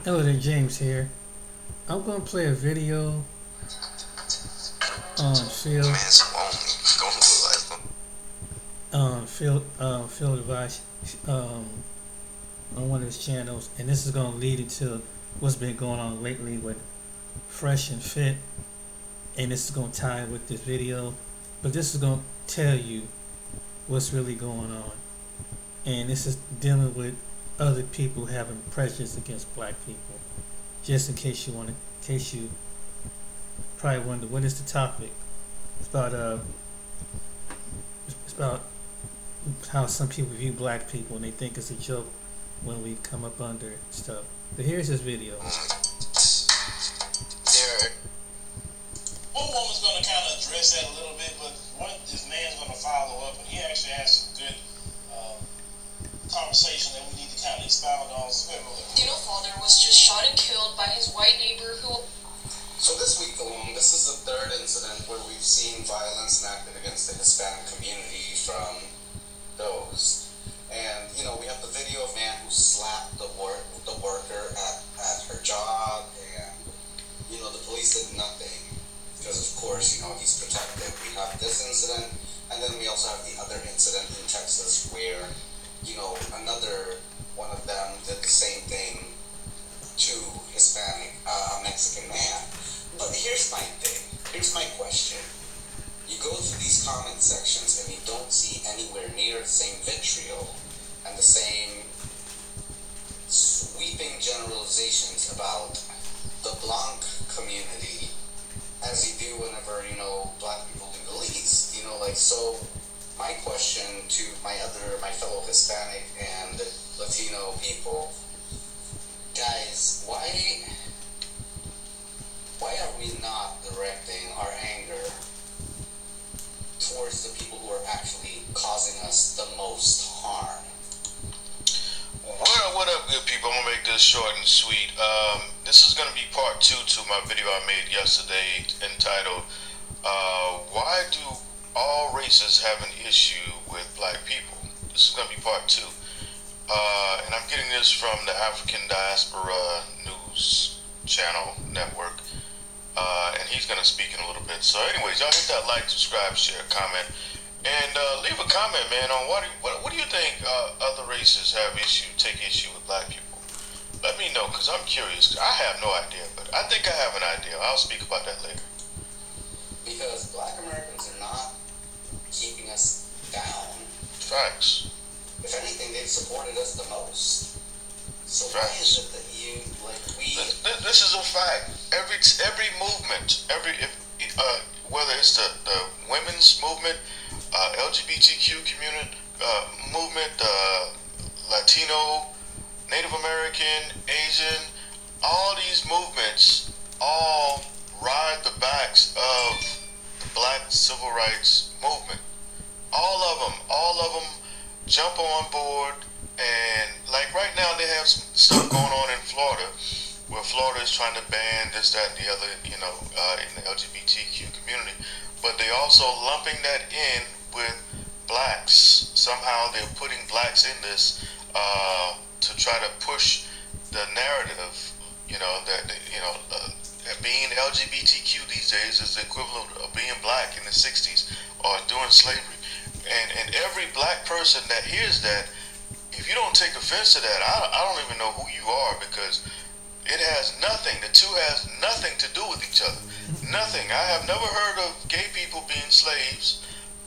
Hello there, James here. I'm gonna play a video on Phil, Man, Simone, going through life. Phil Device, um, on one of his channels, and this is gonna lead into what's been going on lately with Fresh and Fit, and this is gonna tie with this video, but this is gonna tell you what's really going on, and this is dealing with other people having prejudice against black people. Just in case in case you probably wonder what is the topic. It's about it's about how some people view black people and they think it's a joke when we come up under stuff. But here's this video. There. One woman's going to kind of address that a little bit, but this man's going to follow up, and he actually has some good conversation that we need to kind of expound on. Latino father was just shot and killed by his white neighbor who... So this week alone, this is the third incident where we've seen violence enacted against the Hispanic community from those. And, we have the video of a man who slapped the worker at her job, and, the police did nothing. Because, of course, he's protected. We have this incident, and then we also have the other incident in Texas where, another one of them did the same thing to Hispanic, Mexican man. But here's my thing. Here's my question. You go through these comment sections and you don't see anywhere near the same vitriol and the same sweeping generalizations about the Blanc community as you do whenever, black people do the least. So my question to my fellow Hispanic and Latino people, guys, why are we not directing our anger towards the people who are actually causing us the most harm? What up, good people? I'm going to make this short and sweet. This is going to be part 2 to my video I made yesterday entitled, Why Do All Races Have an Issue with Black People? This is going to be part 2. And I'm getting this from the African Diaspora News Channel Network. And he's going to speak in a little bit. So anyways, y'all hit that like, subscribe, share, comment, and leave a comment, man, on what do you think other races take issue with black people? Let me know, because I'm curious. I have no idea, but I think I have an idea. I'll speak about that later. Because black Americans are not keeping us down. Facts. If anything, they've supported us the most. So Facts. Why is it that This is a fact. Every movement, whether it's the women's movement, LGBTQ community movement, Latino, Native American, Asian, all these movements all ride the backs of the black civil rights movement. All of them jump on board, and like right now they have some stuff going on in Florida, where Florida is trying to ban this, that, and the other, in the LGBTQ community, but they also lumping that in with blacks. Somehow they're putting blacks in this to try to push the narrative, being LGBTQ these days is the equivalent of being black in the 60s or during slavery. And every black person that hears that, if you don't take offense to that, I don't even know who you are, because it has nothing. The two has nothing to do with each other. Nothing. I have never heard of gay people being slaves.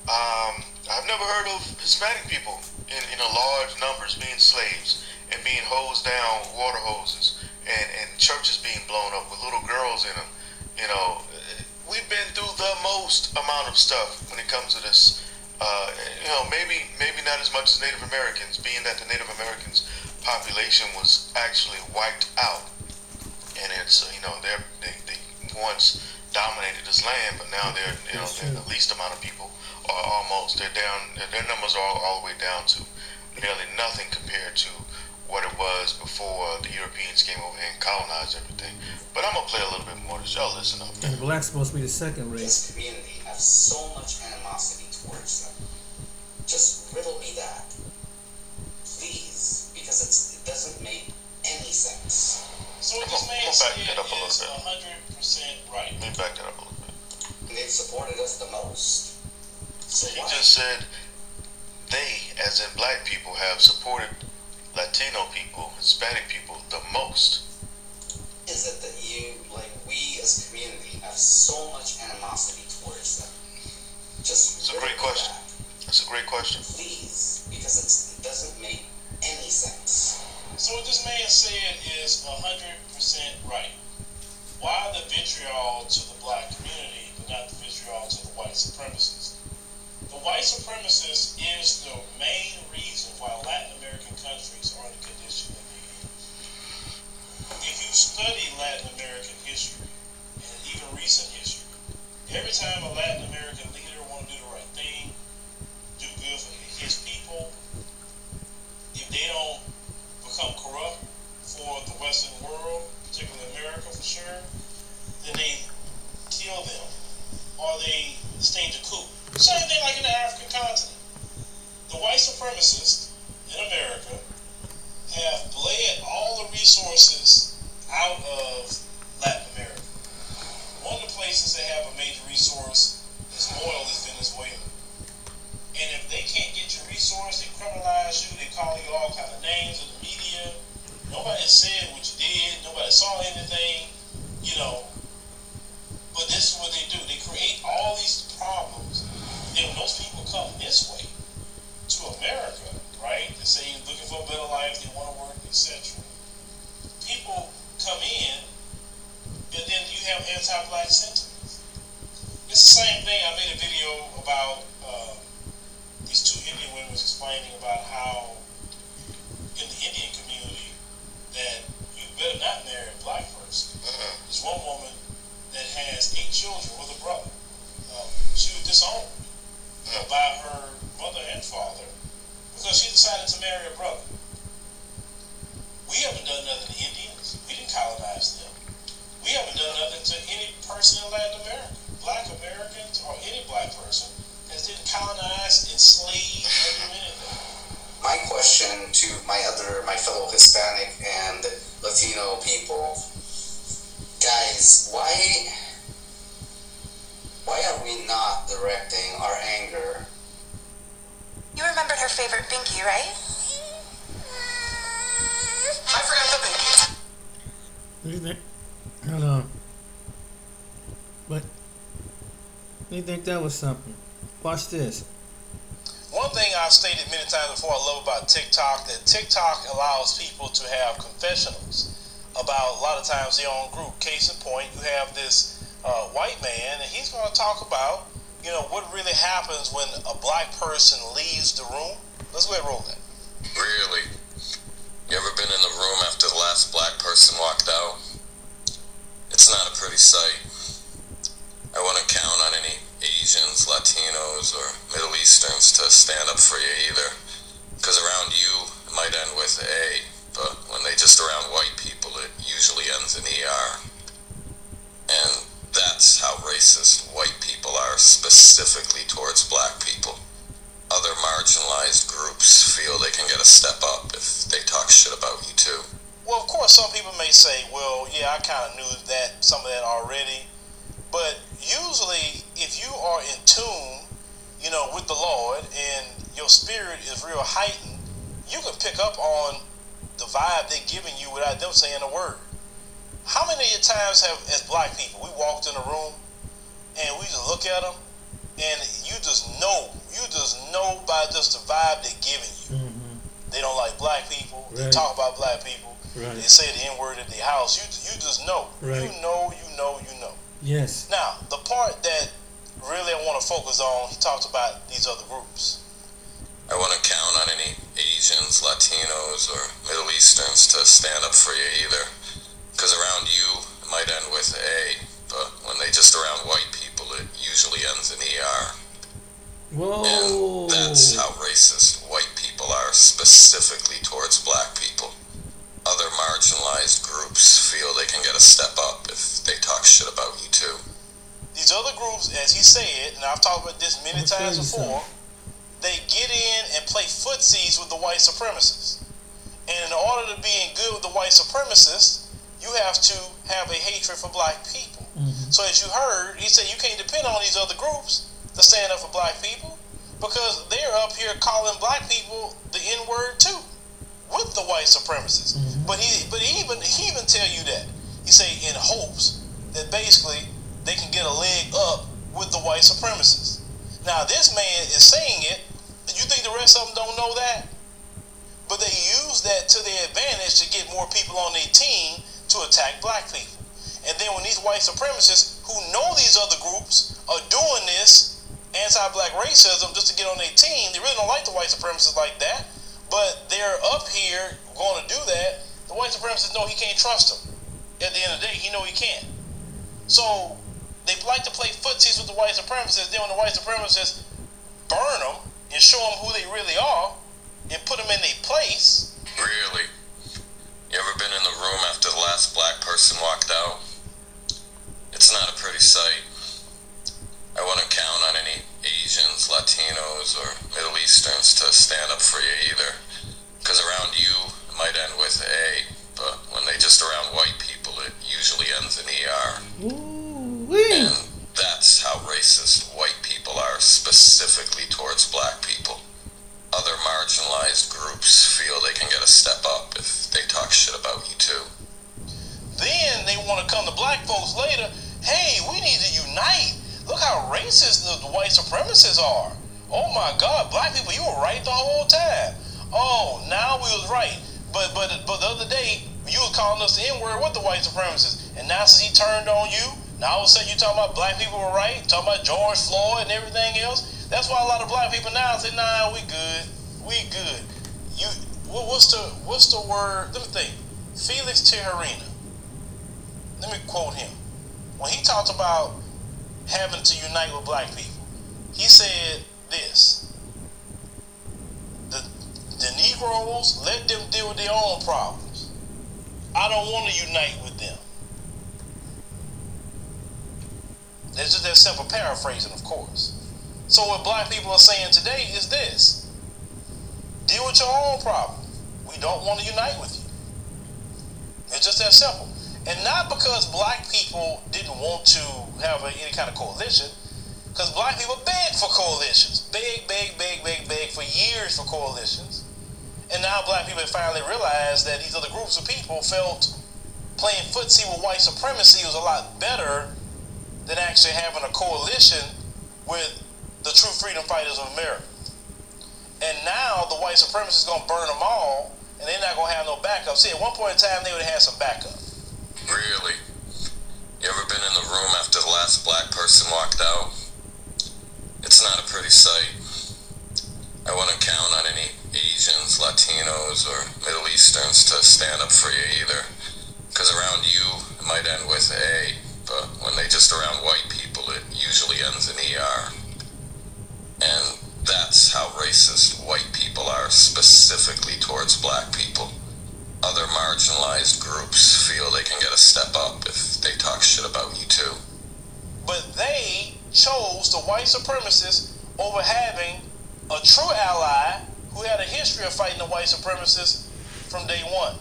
I've never heard of Hispanic people in large numbers being slaves and being hosed down with water hoses, and churches being blown up with little girls in them. We've been through the most amount of stuff when it comes to this. Maybe not as much as Native Americans, being that the Native Americans population was actually wiped out, and it's they once dominated this land, but now they're the least amount of people, or almost. They're down. Their numbers are all the way down to nearly nothing compared to what it was before the Europeans came over here and colonized everything. But I'm gonna play a little bit more. Just y'all listen up. And the black's supposed to be the second race. This community has so much animosity towards them. Just riddle me that, please, because it doesn't make any sense. So So what I'm this gonna man back said that up a little is bit. 100% right. Let me back that up a little bit. And they've supported us the most. So He why just said they, as in black people, have supported Latino people, Hispanic people the most. is it that we as a community have so much animosity towards them? Just It's a great rid of question. that, That's a great question. please, because it doesn't make any sense. So what this man said is 100% right. Why the vitriol to the black community, but not the vitriol to the white supremacists? The white supremacists is the main reason why Latin American countries are in the condition that they are. If you study Latin American history, and even recent history, every time a Latin American leader want to do the right thing, do good for his people, if they don't become corrupt for the Western world, particularly America for sure, then they kill them or they stage a coup. Same thing like in the African continent. The white supremacists in America have bled all the resources out of Latin America. One of the places that have a major resource is oil is Venezuela. And if they can't get your resource, they criminalize you, they call you all kind of names in the media. Nobody said what you did, nobody saw anything, But this is what they do. They create all these problems. Then when those people come this way to America, right? They say you're looking for a better life, they want to work, etc. People come in, and then you have anti-black sentiments. It's the same thing. I made a video about these two Indian women explaining about how in the Indian community that you better not marry a black person. There's one woman that has 8 children with a brother. She was disowned by her mother and father because she decided to marry a brother. We haven't done nothing to Indians. We didn't colonize them. We haven't done nothing to any person in Latin America. Black Americans or any black person has didn't colonize, enslave, or do anything. My question to my fellow Hispanic and Latino people, guys, why are we not directing our anger? You remembered her favorite binky, right? I forgot the binky. What do you think? I don't know. But you think that was something? Watch this. One thing I've stated many times before I love about TikTok, that TikTok allows people to have confessionals about a lot of times their own group. Case in point, you have this white man, and he's going to talk about, what really happens when a black person leaves the room. Let's go ahead and roll that. Really? You ever been in the room after the last black person walked out? It's not a pretty sight. I wouldn't count on any Asians, Latinos, or Middle Easterns to stand up for you either. Because around you, it might end with A, but when they just around white people, it usually ends in ER. And that's how racist white people are, specifically towards black people. Other marginalized groups feel they can get a step up if they talk shit about you too. Well, of course, some people may say, well, yeah, I kind of knew that, some of that already. But usually, if you are in tune, with the Lord, and your spirit is real heightened, you can pick up on the vibe they're giving you without them saying a word. How many times have, as black people, we walked in a room, and we just look at them, and you just know by just the vibe they're giving you. Mm-hmm. They don't like black people. They Right. talk about black people. Right. They say the N-word at their house. You just know. Right. You know. Yes. Now, the part that really I want to focus on, he talks about these other groups. I wouldn't count on any Asians, Latinos, or Middle Easterns to stand up for you either. Because around you, it might end with A, but when they just around white people, it usually ends in ER. Whoa. And that's how racist white people are, specifically towards black people. Other marginalized groups feel they can get a step up if they talk shit about you too. These other groups, as he said, and I've talked about this many times before, they get in and play footsies with the white supremacists. And in order to be in good with the white supremacists, you have to have a hatred for black people. Mm-hmm. So as you heard, he said you can't depend on these other groups to stand up for black people because they're up here calling black people the N-word too, with the white supremacists. Mm-hmm. But he even tell you that. He say in hopes that basically they can get a leg up with the white supremacists. Now this man is saying it. You think the rest of them don't know that? But they use that to their advantage to get more people on their team to attack black people. And then when these white supremacists who know these other groups are doing this anti-black racism just to get on their team, they really don't like the white supremacists like that, but they're up here going to do that. The white supremacists know he can't trust them. At the end of the day, he know he can't. So they like to play footsies with the white supremacists. Then when the white supremacists burn them and show them who they really are and put them in their place. Really? You ever been in the room after the last black person walked out? It's not a pretty sight. I wouldn't count on any Asians, Latinos, or Middle Easterns to stand up for you either. Because around you, it might end with A, but when they just around white people, it usually ends in ER. Ooh-wee. And that's how racist white people are, specifically towards black people. Other marginalized groups feel they can get a step up if they talk shit about you too. Then they want to come to black folks later. Hey, we need to unite. Look how racist the white supremacists are. Oh my God, black people, you were right the whole time. Oh, now we was right. But the other day, you was calling us the N-word with the white supremacists. And now since he turned on you, now all of a sudden you talking about black people were right, talking about George Floyd and everything else. That's why a lot of black people now say, nah, we good. We good. What's the word? Let me think. Felix Tijerina. Let me quote him. When he talked about having to unite with black people, he said this: the Negroes, let them deal with their own problems. I don't want to unite with them. That's just that simple paraphrasing, of course. So what black people are saying today is this: deal with your own problem. We don't want to unite with you. It's just that simple. And not because black people didn't want to have any kind of coalition, because black people begged for coalitions. Beg for years for coalitions. And now black people have finally realized that these other groups of people felt playing footsie with white supremacy was a lot better than actually having a coalition with the true freedom fighters of America. And now the white supremacists are going to burn them all, and they're not going to have no backup. See, at one point in time, they would have had some backup. Really? You ever been in the room after the last black person walked out? It's not a pretty sight. I wouldn't count on any Asians, Latinos, or Middle Easterns to stand up for you either. Because around you, it might end with A, but when they just around white people, it usually ends in ER. And that's how racist white people are, specifically towards black people. Other marginalized groups feel they can get a step up if they talk shit about you too. But they chose the white supremacists over having a true ally who had a history of fighting the white supremacists from day one.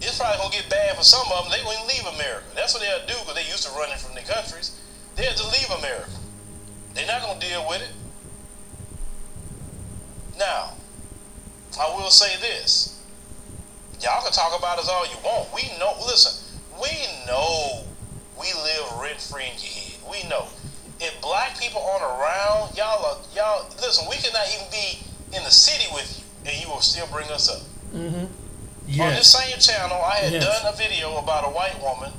It's probably going to get bad for some of them. They won't leave America. That's what they'll do because they're used to running from their countries. They'll just leave America. They're not going to deal with it. Now, I will say this. Y'all can talk about us all you want. We know, listen, we know we live rent-free in your head. We know. If black people aren't around, y'all, listen, we cannot even be in the city with you, and you will still bring us up. Mm-hmm. On this same channel, I had Yes. done a video about a white woman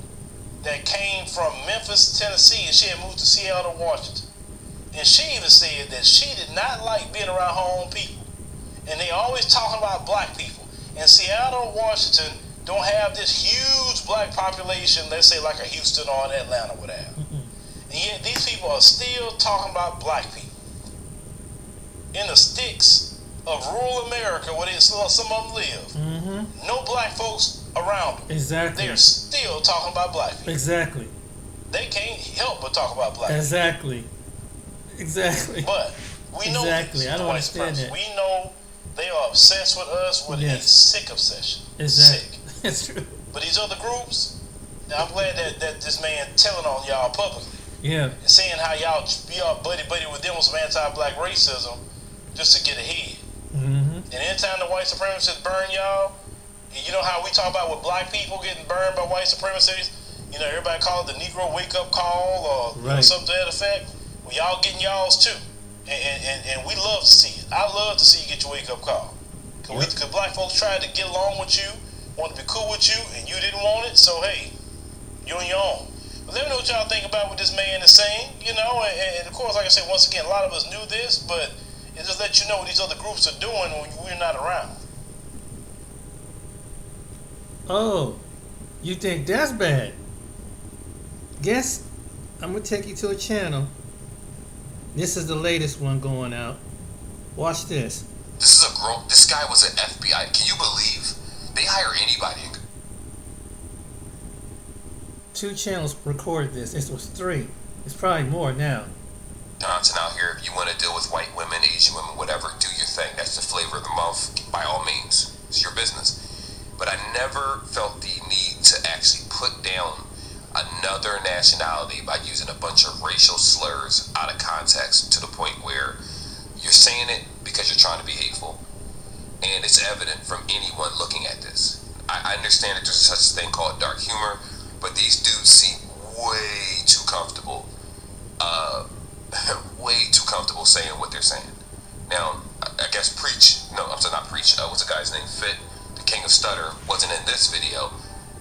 that came from Memphis, Tennessee, and she had moved to Seattle, Washington. And she even said that she did not like being around her own people. And they always talking about black people. And Seattle, Washington don't have this huge black population, let's say like a Houston or an Atlanta would have. And yet these people are still talking about black people. In the sticks of rural America where some of them live. Mm-hmm. No black folks around them. Exactly. They're still talking about black people. Exactly. They can't help but talk about black people. Exactly. Exactly. But we know Exactly. this, I don't the white understand supremacists. that. We know they are obsessed with us with a Yes. sick obsession. Exactly. Sick. That's true. But these other groups, I'm glad that this man telling on y'all publicly. Yeah. And seeing how y'all be all buddy with them with some anti-black racism just to get ahead. Mm-hmm. And anytime the white supremacists burn y'all, and you know how we talk about with black people getting burned by white supremacists, you know, everybody call it the Negro wake-up call or you know, Right. something to that effect. Well, y'all getting y'all's too. And we love to see it. I love to see you get your wake-up call. Because black folks tried to get along with you, wanted to be cool with you, and you didn't want it, so hey, you're on your own. But let me know what y'all think about what this man is saying, you know, and of course, like I said, once again, a lot of us knew this, but it just let you know what these other groups are doing when we're not around. Oh, you think that's bad? Guess I'm gonna take you to a channel. This is the latest one going out. Watch this. This guy was an FBI. Can you believe they hire anybody? 2 channels recorded this. This was 3. It's probably more now. Johnson out here, if you want to deal with white women, Asian women, whatever, do your thing. That's the flavor of the month. By all means, it's your business. But I never felt the need to actually put down another nationality by using a bunch of racial slurs out of context to the point where you're saying it because you're trying to be hateful. And it's evident from anyone looking at this. I understand that there's such a thing called dark humor, but these dudes seem way too comfortable. Way too comfortable saying what they're saying. Now, I guess Preach, no, I'm sorry, not Preach, what's the guy's name? Fit, the king of stutter, wasn't in this video,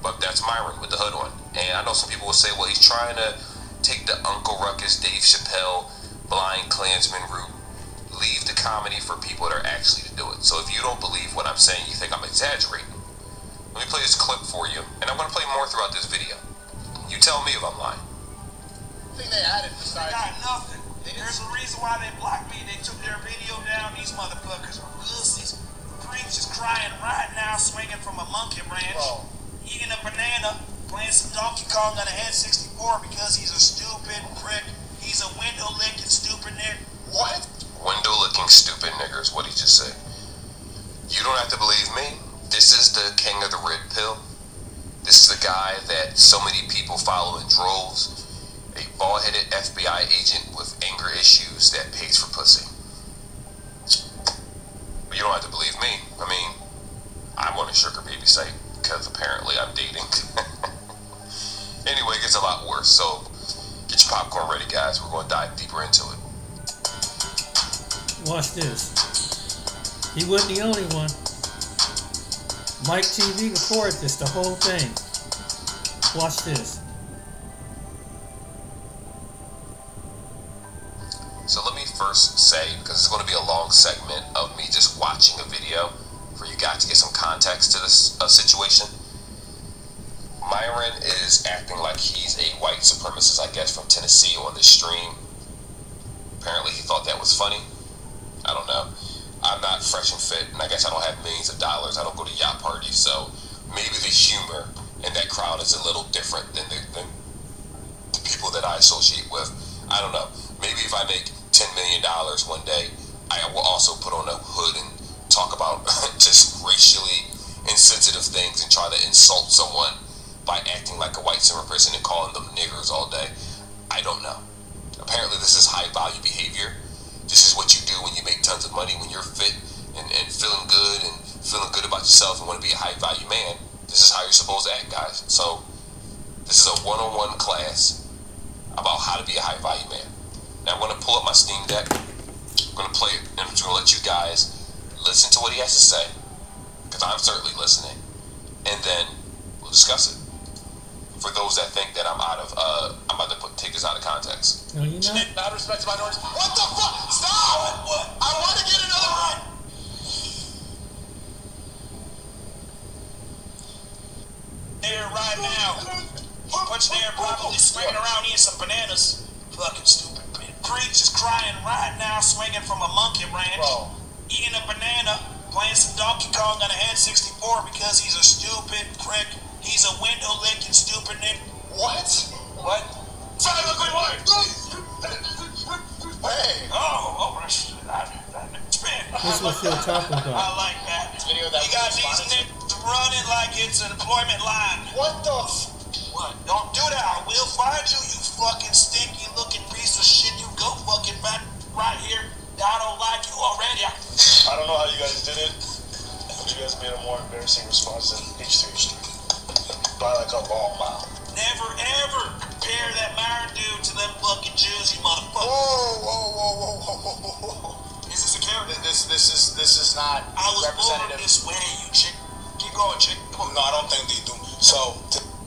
but that's Myron with the hood on. And I know some people will say, well, he's trying to take the Uncle Ruckus, Dave Chappelle, blind Klansman route, leave the comedy for people that are actually to do it. So if you don't believe what I'm saying, you think I'm exaggerating, let me play this clip for you, and I'm going to play more throughout this video. You tell me if I'm lying. I think they added besides. They got nothing. There's a reason why they blocked me. They took their video down. These motherfuckers are pussies. Preach is crying right now, swinging from a monkey branch, eating a banana, playing some Donkey Kong on an N64 because he's a stupid prick. He's a window-licking stupid nigger. What? Window-licking stupid niggers. What did he just say? You don't have to believe me. This is the king of the red pill. This is the guy that so many people follow in droves. A bald-headed FBI agent with anger issues that pays for pussy. But you don't have to believe me. I mean, I'm on a sugar baby site because apparently I'm dating. Anyway, it gets a lot worse. So get your popcorn ready, guys. We're going to dive deeper into it. Watch this. He wasn't the only one. Mike TV recorded this, the whole thing. Watch this. So let me first say, because it's going to be a long segment of me just watching a video for you guys to get some context to this situation. Myron is acting like he's a white supremacist, I guess, from Tennessee on this stream. Apparently he thought that was funny. I don't know. I'm not fresh and fit, and I guess I don't have millions of dollars. I don't go to yacht parties, so maybe the humor in that crowd is a little different than the people that I associate with. I don't know. Maybe if I make $10 million one day, I will also put on a hood and talk about just racially insensitive things and try to insult someone by acting like a white supremacist and calling them niggers all day. I don't know. Apparently this is high value behavior. This is what you do when you make tons of money, when you're fit and feeling good about yourself and want to be a high value man. This is how you're supposed to act, guys. So this is a one-on-one class about how to be a high value man. Now I'm going to pull up my Steam Deck. I'm going to play it, and I'm just going to let you guys listen to what he has to say, because I'm certainly listening, and then we'll discuss it. For those that think that I'm about to take this out of context. No, you're not. Out of respect to minorities. What the fuck? Stop! What? I want to get another one. There right now. Punch there, probably swinging around eating some bananas. Fucking stupid. Preach is crying right now, swinging from a monkey branch, eating a banana, playing some Donkey Kong on an N64 because he's a stupid prick. He's a window-licking stupid nigga. What? What? Sorry, look what. Hey. Oh, spin. This is what Phil talking I about. like that. This video that You got we these responded niggas running like it's an employment line. What the What? Don't do that. I will find you, you fucking stinky looking piece of shit. You go fucking back right here. I don't like you already. I don't know how you guys did it, but you guys made a more embarrassing response than H3 Street. By like a long mile. Never ever compare that Myron dude to them fucking Jews, you motherfucker. Whoa. Is this a character? This is not I was born representative. this way, you chick. Keep going, chick. Come on. No, I don't think they do. So,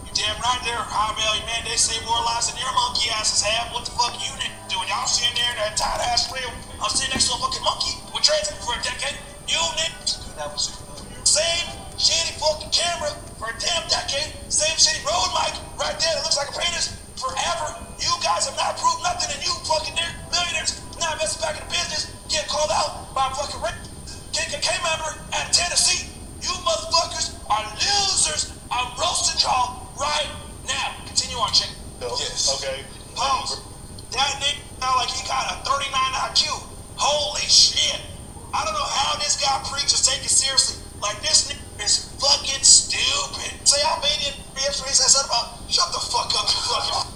You damn right there, high value man. They say more lies than your monkey asses have. What the fuck you niggas doing? Y'all sitting there in that tight ass real. I'm sitting next to a fucking monkey. We're trading for a decade. You niggas. That was same shitty fucking camera for a damn decade. Same shitty road mic right there that looks like a penis forever. You guys have not proved nothing, and you fucking millionaires now investing back in the business, getting called out by a fucking KKK member out of Tennessee. You motherfuckers are losers. I'm roasting y'all right now. Continue on, chick. yes. Okay. Pause. That nigga sound like he got a 39 IQ. Holy shit. I don't know how this guy preaches take it seriously. Like, this nigga is fucking stupid. Say Albanian yesterday said something about, shut the fuck up, you fucking.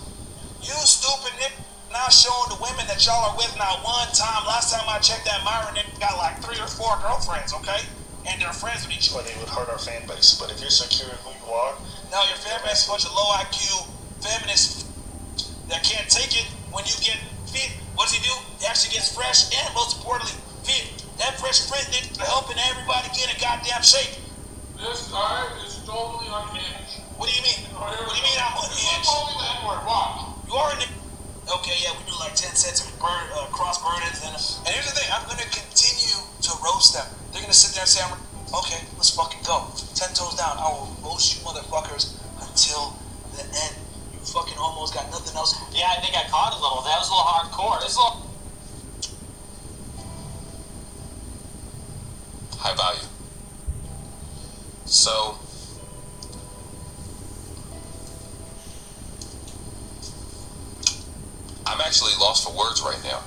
You stupid nigga. Not showing the women that y'all are with not one time. Last time I checked, that Myron nigga got like 3 or 4 girlfriends, okay? And they're friends with each other. Well, they would hurt our fan base, but if you're secure in who you are, No, your fan base is a bunch of low IQ feminists that can't take it when you get fit. What does he do? He actually gets fresh and, most importantly, fit. That fresh fit nigga helping everybody get in goddamn shape. This guy is totally unhinged. What do you mean? What do you mean I'm unhinged? Only the N-word, watch. You are a nigga. Okay, yeah, we do like 10 cents of cross burdens. And here's the thing, I'm going to continue to roast them. They're going to sit there and say, okay, let's fucking go. 10 toes down. I will roast you motherfuckers until the end. You fucking almost got nothing else. Yeah, I think I caught a little. That was a little hardcore. This is a little... High value. So, I'm actually lost for words right now.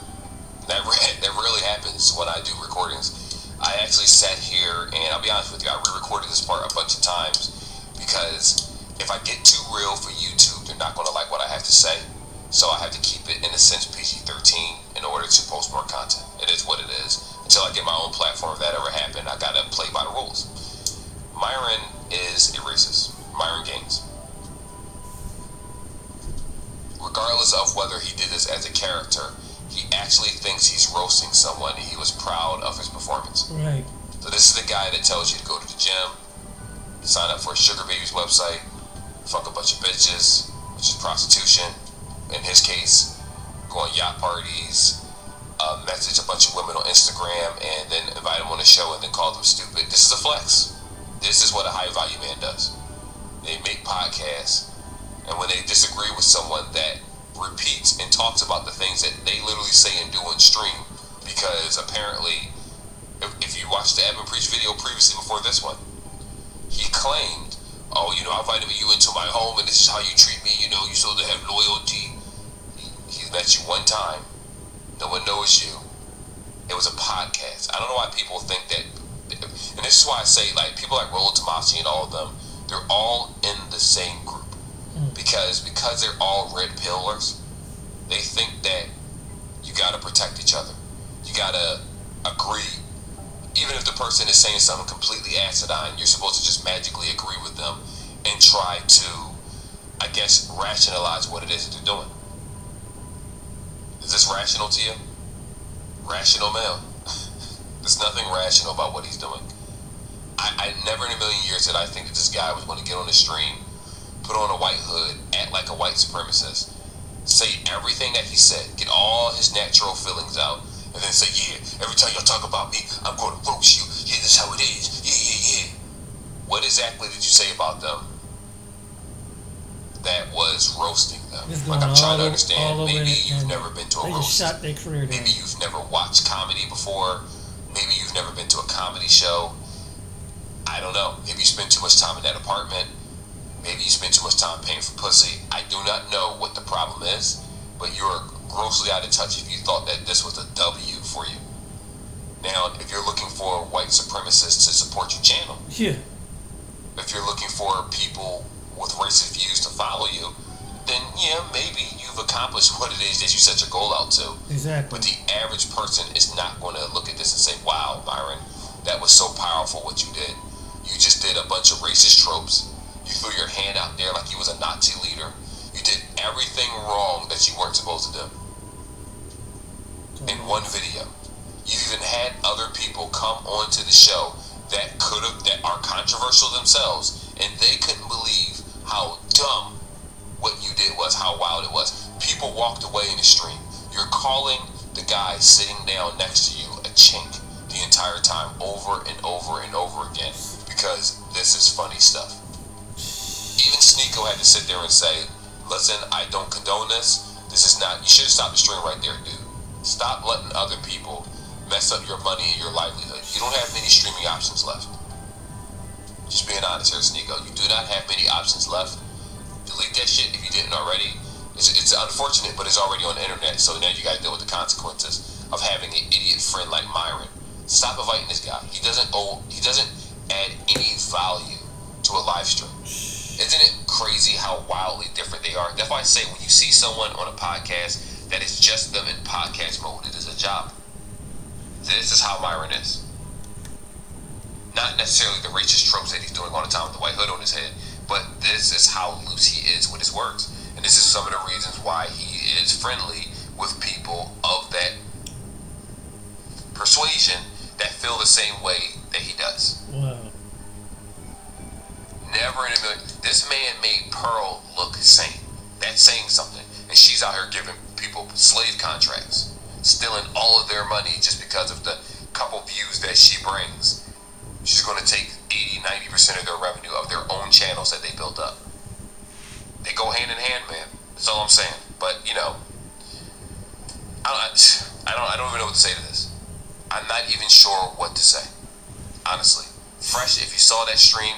That really happens when I do recordings. I actually sat here, and I'll be honest with you, I re-recorded this part a bunch of times because if I get too real for YouTube, they're not going to like what I have to say. So I have to keep it, in a sense, PG-13 in order to post more content. It is what it is. Until I get my own platform, if that ever happened, I got to play by the rules. Myron is a racist. Myron Gaines. Regardless of whether he did this as a character, he actually thinks he's roasting someone, and he was proud of his performance. Right. So this is the guy that tells you to go to the gym, sign up for a Sugar Babies website, fuck a bunch of bitches, which is prostitution. In his case, go on yacht parties, message a bunch of women on Instagram, and then invite them on the show and then call them stupid. This is a flex. This is what a high value man does. They make podcasts, and when they disagree with someone that repeats and talks about the things that they literally say and do on stream, because apparently, if you watched the Evan Preach video previously before this one, he claimed, oh, you know, I invited you into my home and this is how you treat me, you know, you're supposed to have loyalty. He's met you one time. No one knows you. It was a podcast. I don't know why people think that, and this is why I say, like, people like Rollo Tomassi and all of them, they're all in the same group. Because they're all red pillars, they think that you gotta protect each other. You gotta agree. Even if the person is saying something completely asinine, you're supposed to just magically agree with them and try to, I guess, rationalize what it is that they're doing. Is this rational to you? Rational male. There's nothing rational about what he's doing. I never in a million years did I think that this guy was going to get on the stream, put on a white hood, act like a white supremacist, say everything that he said, get all his natural feelings out, and then say, yeah, every time y'all talk about me, I'm going to roast you. Yeah, this is how it is. Yeah. What exactly did you say about them that was roasting them? Like, I'm trying to understand. Maybe you've never been to a roast. Shot their career down. Maybe you've never watched comedy before. Maybe you've never been to a comedy show. I don't know. Maybe you spend too much time in that apartment. Maybe you spend too much time paying for pussy. I do not know what the problem is, but you're grossly out of touch if you thought that this was a W for you. Now, if you're looking for white supremacists to support your channel, Yeah. if you're looking for people with racist views to follow you, then yeah, maybe you've accomplished what it is that you set your goal out to. Exactly. But the average person is not going to look at this and say, wow, Byron, that was so powerful what you did. You just did a bunch of racist tropes. You threw your hand out there like you was a Nazi leader. You did everything wrong that you weren't supposed to do. In one video. You even had other people come onto the show that are controversial themselves, and they couldn't believe how dumb what you did was, how wild it was. People walked away in the stream. You're calling the guy sitting down next to you a chink the entire time, over and over and over again, because this is funny stuff. Even Sneeko had to sit there and say, listen, I don't condone this. This is not, you should have stopped the stream right there, dude. Stop letting other people mess up your money and your livelihood. You don't have many streaming options left. Just being honest here, Sneeko. You do not have many options left. Delete that shit if you didn't already. It's unfortunate, but it's already on the internet, so now you gotta deal with the consequences of having an idiot friend like Myron. Stop inviting this guy. He doesn't add any value to a live stream. Isn't it crazy how wildly different they are? That's why I say when you see someone on a podcast that is just them in podcast mode, it is a job. This is how Myron is. Not necessarily the racist tropes that he's doing all the time with the white hood on his head, but this is how loose he is with his words. And this is some of the reasons why he is friendly with people of that persuasion that feel the same way that he does. Wow. Never in a million. This man made Pearl look sane. That's saying something. And she's out here giving people slave contracts, stealing all of their money just because of the couple views that she brings. She's going to take 80-90% of their revenue of their own channels that they built up. They go hand in hand, man. That's all I'm saying. But you know, I don't even know what to say to this. I'm not even sure what to say, honestly. Fresh, if you saw that stream,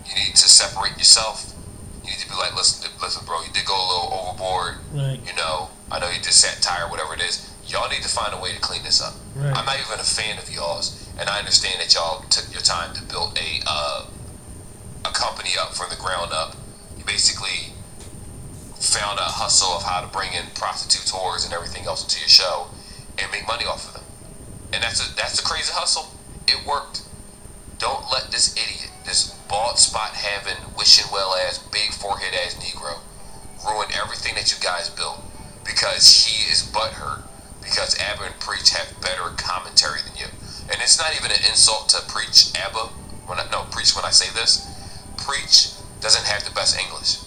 you need to separate yourself. You need to be like, listen, bro, you did go a little overboard. Right. You know, I know you just sat tired, whatever it is. Y'all need to find a way to clean this up. Right. I'm not even a fan of y'all's, and I understand that y'all took your time to build a company up from the ground up. You basically found a hustle of how to bring in prostitutes, whores, and everything else into your show and make money off of them. And that's a crazy hustle. It worked. Don't let this idiot, this bald spot having, wishing well ass, big forehead ass Negro ruin everything that you guys built because he is butthurt because Abba and Preach have better commentary than you. And it's not even an insult to Preach Abba. Preach when I say this. Preach doesn't have the best English,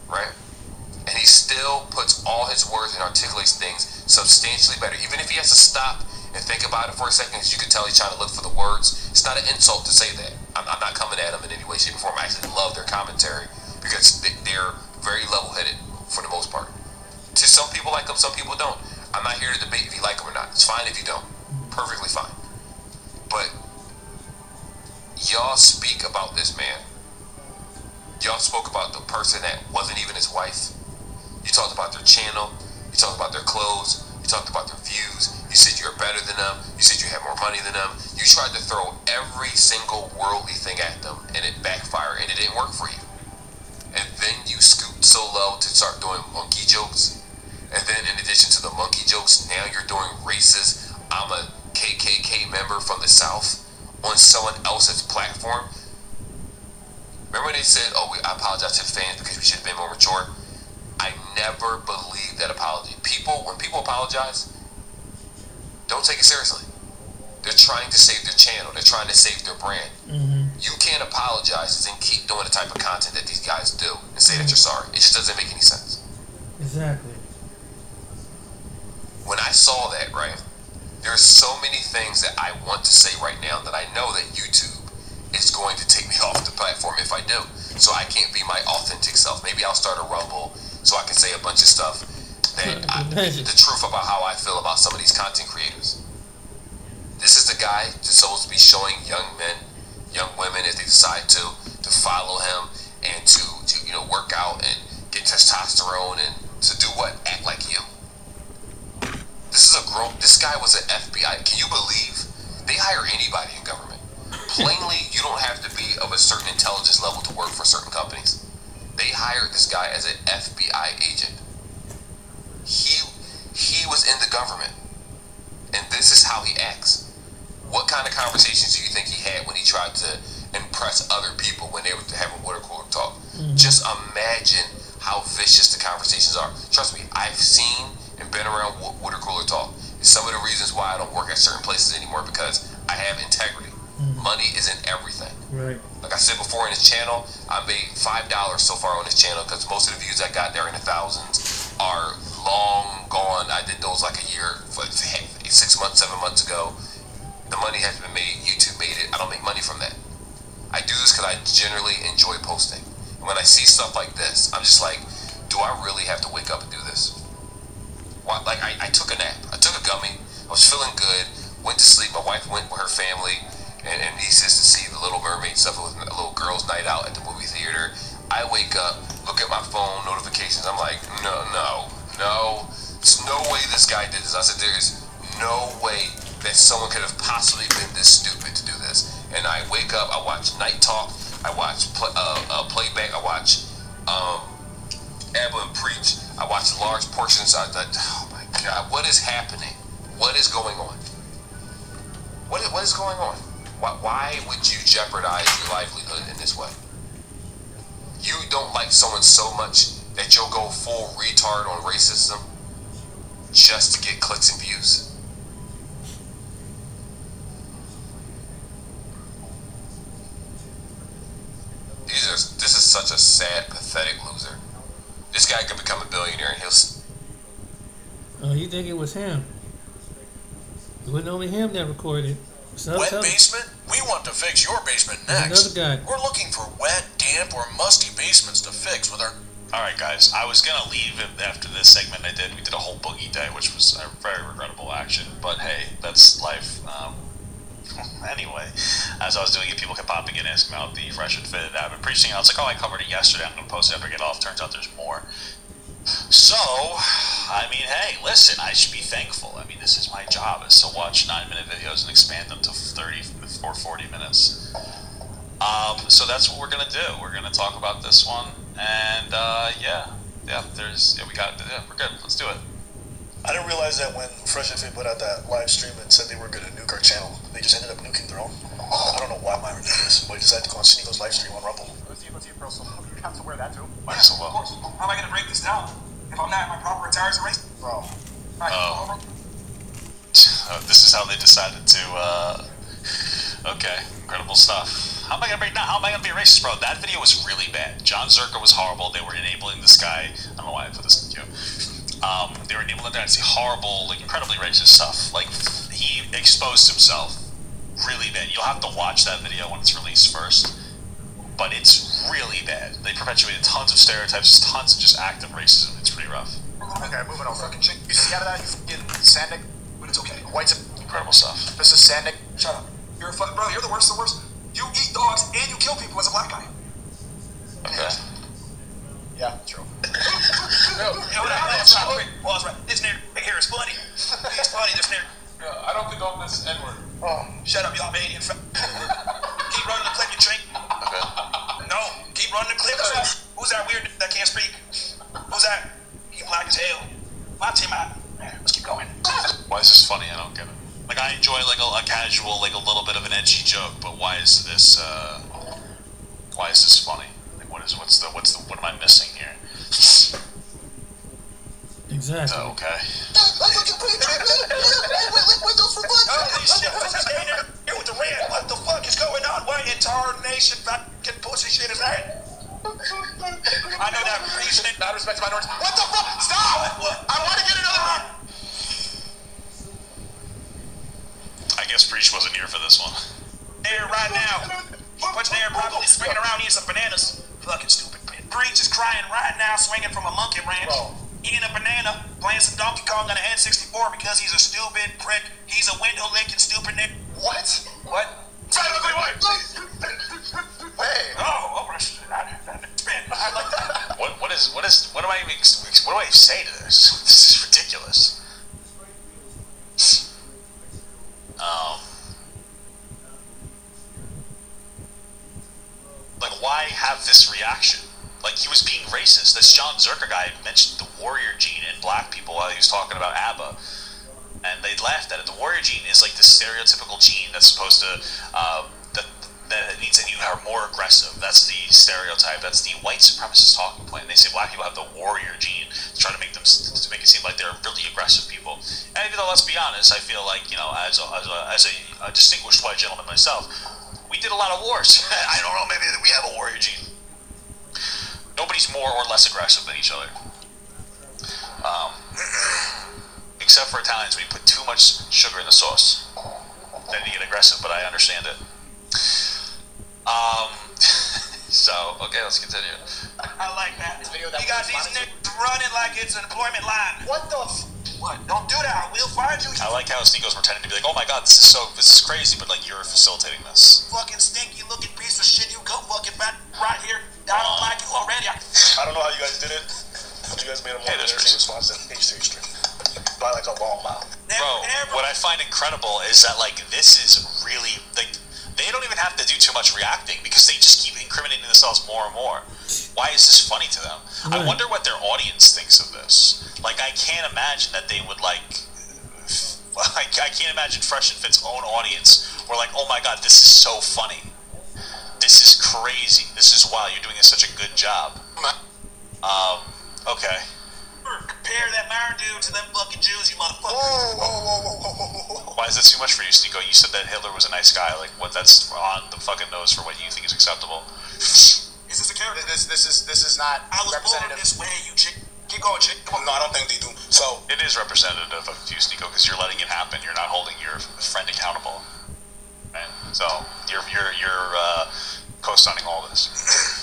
right? And he still puts all his words and articulates things substantially better. Even if he has to stop and think about it for a second, because you can tell he's trying to look for the words. It's not an insult to say that. I'm not coming at him in any way, shape, or form. I actually love their commentary because they're very level-headed for the most part. To some people like them, some people don't. I'm not here to debate if you like them or not. It's fine if you don't. Perfectly fine. But y'all speak about this man. Y'all spoke about the person that wasn't even his wife. You talked about their channel. You talked about their clothes. You talked about their views. You said you're better than them. You said you have more money than them. You tried to throw every single worldly thing at them, and it backfired, and it didn't work for you. And then you scooped so low to start doing monkey jokes. And then in addition to the monkey jokes, now you're doing racist, I'm a KKK member from the South on someone else's platform. Remember when they said, I apologize to the fans because we should have been more mature? I never believed that apology. When people apologize, don't take it seriously. They're trying to save their channel. They're trying to save their brand. Mm-hmm. You can't apologize and keep doing the type of content that these guys do and say that you're sorry. It just doesn't make any sense. Exactly. When I saw that, right, there are so many things that I want to say right now that I know that YouTube is going to take me off the platform if I do. So I can't be my authentic self. Maybe I'll start a Rumble so I can say a bunch of stuff the truth about how I feel about some of these content creators. This is the guy that's supposed to be showing young men, young women, if they decide to follow him and to work out and get testosterone and to do what? Act like you. This guy was an FBI. Can you believe They hire anybody in government. Plainly, you don't have to be of a certain intelligence level to work for certain companies. They hired this guy as an FBI agent. He was in the government, and this is how he acts. What kind of conversations do you think he had when he tried to impress other people when they were having water cooler talk? Just imagine how vicious the conversations are. Trust me, I've seen and been around water cooler talk. It's some of the reasons why I don't work at certain places anymore, because I have integrity. Money isn't everything. Right. Like I said before in his channel, I made $5 so far on his channel because most of the views I got there in the thousands are long gone. I did those like a year, 6 months, 7 months ago. The money has been made. YouTube made it. I don't make money from that. I do this because I generally enjoy posting. And when I see stuff like this, I'm just like, do I really have to wake up and do this? Why? Like, I took a nap. I took a gummy. I was feeling good. Went to sleep. My wife went with her family and nieces to see the Little Mermaid stuff. It was a little girls' night out at the movie theater. I wake up, look at my phone notifications. I'm like, no. There's no way this guy did this. I said, there is no way that someone could have possibly been this stupid to do this. And I wake up, I watch Night Talk, I watch Playback, I watch Abba and Preach, I watch large portions. I thought, oh my God, what is happening? What is going on? What is going on? Why would you jeopardize your livelihood in this way? You don't like someone so much that you'll go full retard on racism just to get clicks and views. This is such a sad, pathetic loser. This guy could become a billionaire and he'll... Oh, you think it was him? It wasn't only him that recorded. Wet basement? We want to fix your basement next. Another guy. We're looking for wet, damp, or musty basements to fix with our... Alright guys, I was gonna leave after this segment I did. We did a whole boogie day, which was a very regrettable action. But hey, that's life. Anyway, as I was doing it, people kept popping in asking about the Fresh and Fit I've been preaching. I was like, oh, I covered it yesterday. I'm going to post it after I get off. Turns out there's more. So, I mean, hey, listen, I should be thankful. I mean, this is my job, is to watch 9-minute videos and expand them to 30 or 40 minutes. So that's what we're going to do. We're going to talk about this one. And, we're good. Let's do it. I didn't realize that when Fresh and Fit put out that live stream and said they were going to nuke our channel, they just ended up nuking their own. I don't know why Myron did this, but he decided to go on Sneako's live stream on Rumble. Let's see, bro. So you have to wear that too. Yeah, so well. Of course. How am I going to break this down if I'm not in my proper attire as a race? Bro. This is how they decided to, okay, incredible stuff. How am I going to break down? How am I going to be a racist, bro? That video was really bad. John Zerka was horrible. They were enabling this guy. I don't know why I put this in the queue. They were enabling that to see horrible, like, incredibly racist stuff. Like, he exposed himself really bad. You'll have to watch that video when it's released first. But it's really bad. They perpetuated tons of stereotypes, tons of just active racism. It's pretty rough. Okay, moving on. Fucking chick. You see out of that? You fucking Sandick. But it's okay. White's incredible stuff. This is Sandick. Shut up. You're a fucking bro. You're the worst of the worst. You eat dogs and you kill people as a black guy. Okay. Yeah, true. Pause right. This nigga right here is funny. It's funny, this nigga. I don't condone this N-word. Oh, shut up, you Albanian. Keep running the clip, you trink. Okay. No, keep running the clip. Who's that weird that can't speak? Who's that? He black as hell. Watch him out. Let's keep going. Why is this funny? I don't get it. Like, I enjoy like a casual, like a little bit of an edgy joke, but why is this funny? What am I missing here? Exactly. Oh, okay. Here with the red. What the fuck is going on? What incarnation fucking pussy shit is that? I know that reasoning. Not respect to minorities. What the fuck? Stop! I want to get another one. I guess Preach wasn't here for this one. There right now. Put your hair properly, swinging around eating some bananas. Fucking stupid. Preach is crying right now, swinging from a monkey ranch. Bro. Eating a banana, playing some Donkey Kong on an N64 because he's a stupid prick. He's a window licking stupid nigga. What? What? Hey. Oh, I like that. What do I say to this? This is ridiculous. why have this reaction? Like, he was being racist. This John Zerka guy mentioned the warrior gene in black people while he was talking about ABBA. And they laughed at it. The warrior gene is like this stereotypical gene that's supposed to, that it means that you are more aggressive. That's the stereotype. That's the white supremacist talking point. And they say black people have the warrior gene to try to make it seem like they're really aggressive people. And even though, let's be honest, I feel like, you know, as a distinguished white gentleman myself, we did a lot of wars. I don't know, maybe we have a warrior gene. Nobody's more or less aggressive than each other. Except for Italians, when you put too much sugar in the sauce, then you get aggressive, but I understand it. So, okay, let's continue. I like that. You got these niggas running like it's an employment line. What the What? Don't do that. I will find you. I like how Sneako's pretending to be like, oh my god, this is crazy, but like, you're facilitating this. Fucking stinky looking piece of shit. You go fucking back right here. I don't like you already. I don't know how you guys did it, but you guys made a more embarrassing response than H3 Extreme. By like a long mile. Bro, what I find incredible is that like, this is really, like, they don't even have to do too much reacting because they just keep incriminating themselves more and more. Why is this funny to them? I wonder what their audience thinks of this. Like, I can't imagine that they would like I can't imagine Fresh and Fit's own audience were like, oh my god, this is so funny. This is crazy. This is wild. You're doing such a good job. Okay. Compare that Myron dude to them fucking Jews, you motherfucker. Whoa. Why is that too much for you, Sneako? You said that Hitler was a nice guy. Like, what? That's on the fucking nose for what you think is acceptable. Is this a character? This is not I was representative. born this way, you chick. Keep going, chick. Come on. No, I don't think they do. So it is representative of you, Sneako, because you're letting it happen. You're not holding your friend accountable. Right? So you're co-signing all this.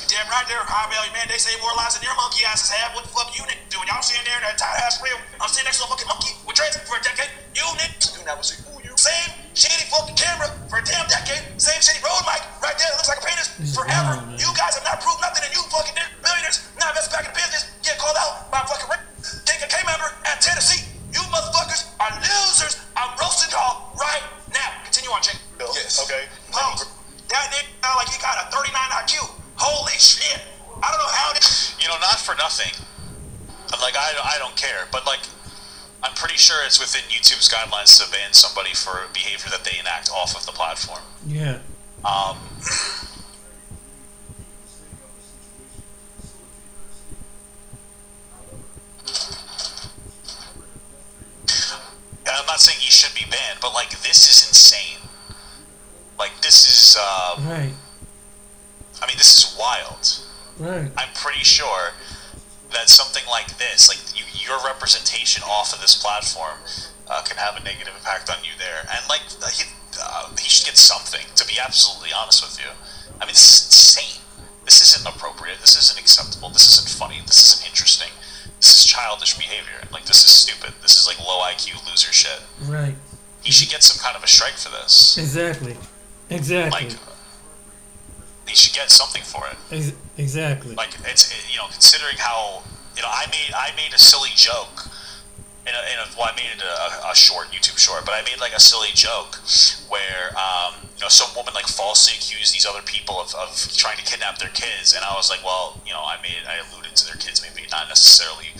You're damn right there, High Valley, man. They say more lies than your monkey asses have. What the fuck you niggas doing? Y'all sitting there in that tight ass real. I'm sitting next to a fucking monkey with dreads for a decade. You niggas, you never see who you. Same shitty fucking camera for a damn decade. Same shitty road mic right there. It looks like a penis forever. You guys have not proved nothing, and you fucking millionaires not invested back in the business. Get called out by a fucking KKK member at Tennessee. You motherfuckers are losers. I'm roasting y'all right now. Continue on, chick. Yes. Okay. Pose. That nigga sound like he got a 39 IQ. Holy shit. I don't know how you know, not for nothing. I'm like, I don't care, but like, I'm pretty sure it's within YouTube's guidelines to ban somebody for behavior that they enact off of the platform. Yeah. I'm not saying he should be banned, but like, this is insane. Like, this is, right. I mean, this is wild. Right. I'm pretty sure that something like this, like your representation off of this platform, can have a negative impact on you there. And like, he should get something, to be absolutely honest with you. I mean, this is insane. This isn't appropriate. This isn't acceptable. This isn't funny. This isn't interesting. This is childish behavior. Like, this is stupid. This is like low IQ loser shit. Right. He should get some kind of a strike for this. Exactly. Like, he should get something for it. Exactly. Like, it's, you know, considering how, you know, I made a silly joke. Well, I made it a short, YouTube short, but I made like a silly joke where, you know, some woman like falsely accused these other people of trying to kidnap their kids, and I was like, well, you know, I alluded to their kids maybe not necessarily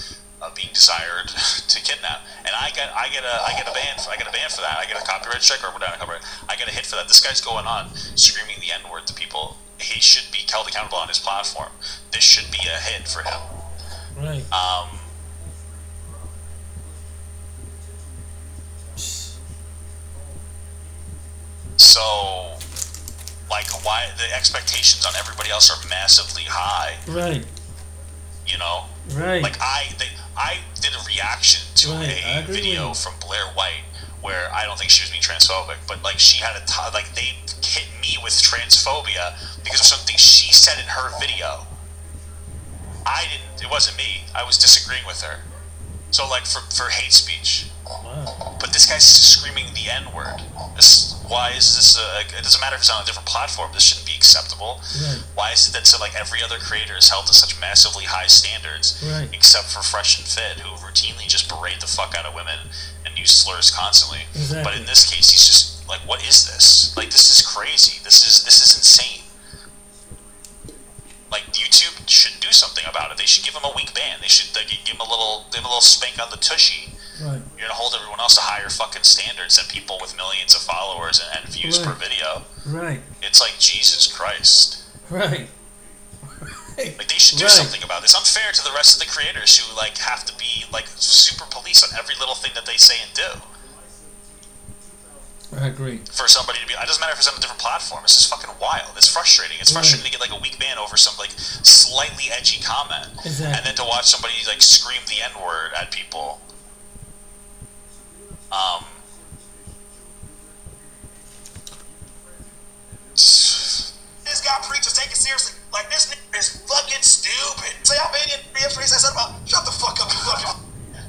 being desired to kidnap, and I get a ban for that. I get a copyright strike or whatever. I get a hit for that. This guy's going on screaming the N-word to people. He should be held accountable on his platform. This should be a hit for him. Right. So, like, why the expectations on everybody else are massively high? Right. You know. Right. Like I did a reaction to a video from Blair White where I don't think she was being transphobic, but like she had like they hit me with transphobia because of something she said in her video. It wasn't me. I was disagreeing with her. So like for hate speech. Wow. But this guy's screaming the N-word. Why is this? It doesn't matter if it's on a different platform. This shouldn't be acceptable. Right. Why is it that so like every other creator is held to such massively high standards, right, except for Fresh and Fit, who routinely just berate the fuck out of women and use slurs constantly? Exactly. But in this case, he's just like, what is this? Like, this is crazy. This is insane. YouTube should do something about it. They should give him a week ban. They should give him a little spank on the tushy. Right. You're gonna hold everyone else to higher fucking standards than people with millions of followers and views per video. Right. It's like Jesus Christ. Right. Like they should do something about it. It's unfair to the rest of the creators who like have to be like super police on every little thing that they say and do. I agree. For somebody to be, it doesn't matter if it's on a different platform. It's just fucking wild. It's frustrating. It's frustrating to get like a week ban over some like slightly edgy comment, and then to watch somebody like scream the N-word at people. This guy preaches, take it seriously. Like this nigga is fucking stupid. Say Albanian referee said something about shut the fuck up, you fucking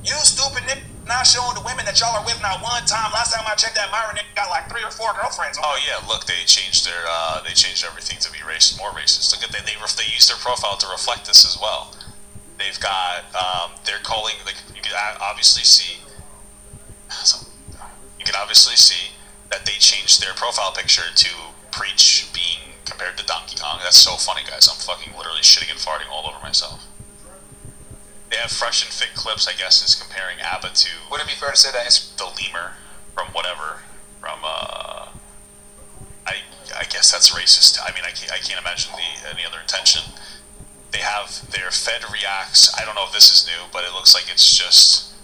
you stupid nigga. Not showing the women that y'all are with not one time. Last time I checked, that Myron nigga got like 3 or 4 girlfriends. Oh yeah, look, they changed everything to be more racist. Look at they used their profile to reflect this as well. They've got they're calling like you can obviously see that they changed their profile picture to preach being compared to Donkey Kong. That's so funny, guys. I'm fucking literally shitting and farting all over myself. They have fresh and fit clips, I guess, is comparing ABBA to... Would it be fair to say that it's the lemur from whatever, from, I guess that's racist. I mean, I can't imagine any other intention. They have their Fed Reacts. I don't know if this is new, but it looks like it's just...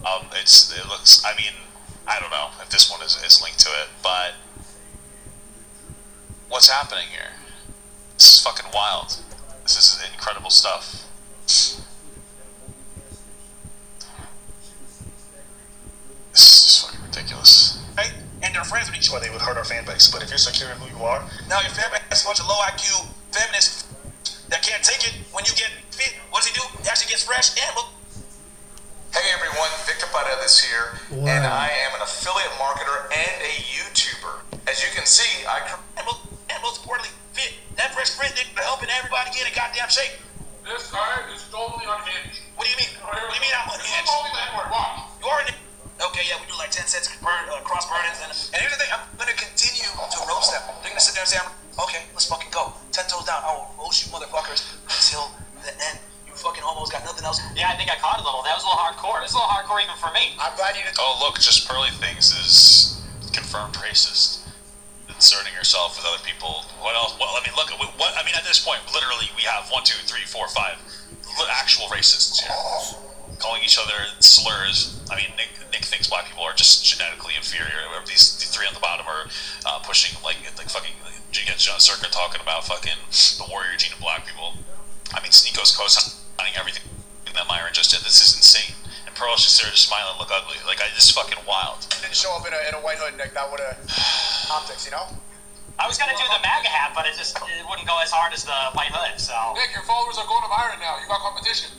it looks... I mean, I don't know if this one is linked to it, but... What's happening here? This is fucking wild. This is incredible stuff. This is fucking ridiculous. Right? And they're friends with each other. They would hurt our fan base, but if you're secure in who you are... Now your fan base is a bunch of low IQ feminists that can't take it when you get fit. What does he do? He actually gets fresh and look. Hey everyone, Victor Paredes here, and I am an affiliate marketer and a YouTuber. As you can see, and most importantly, fit. That fresh print nigga helping everybody get in goddamn shape. This guy is totally unhinged. What do you mean? What do you mean I'm unhinged? You told me that word. Why? You are a nigga. Okay, yeah, we do like 10 sets of cross burnings, and here's the thing, I'm gonna continue to roast them. They're gonna sit there and say, okay, let's fucking go. 10 toes down, I will roast you motherfuckers until the end. You fucking homos got nothing else. Yeah, I think I caught a little. That was a little hardcore. It was a little hardcore even for me. I'm glad you did. Oh, look, just Pearly Things is confirmed racist. Inserting yourself with other people. What else? Well, I mean, look, what? I mean, at this point, literally, we have 1, 2, 3, 4, 5 actual racists here. Calling each other slurs. I mean, Nick thinks black people are just genetically inferior. These 3 on the bottom are pushing like fucking. You get John Circa talking about fucking the warrior gene of black people. I mean, Sneako's co-signing everything that Myron just did. This is insane. And Pearl's just there to smile and look ugly. Like, this is fucking wild. didn't show up in a white hood, Nick. That would have optics, you know. I was gonna do the MAGA hat, but it wouldn't go as hard as the white hood. So Nick, your followers are going to Myron now. You got competition.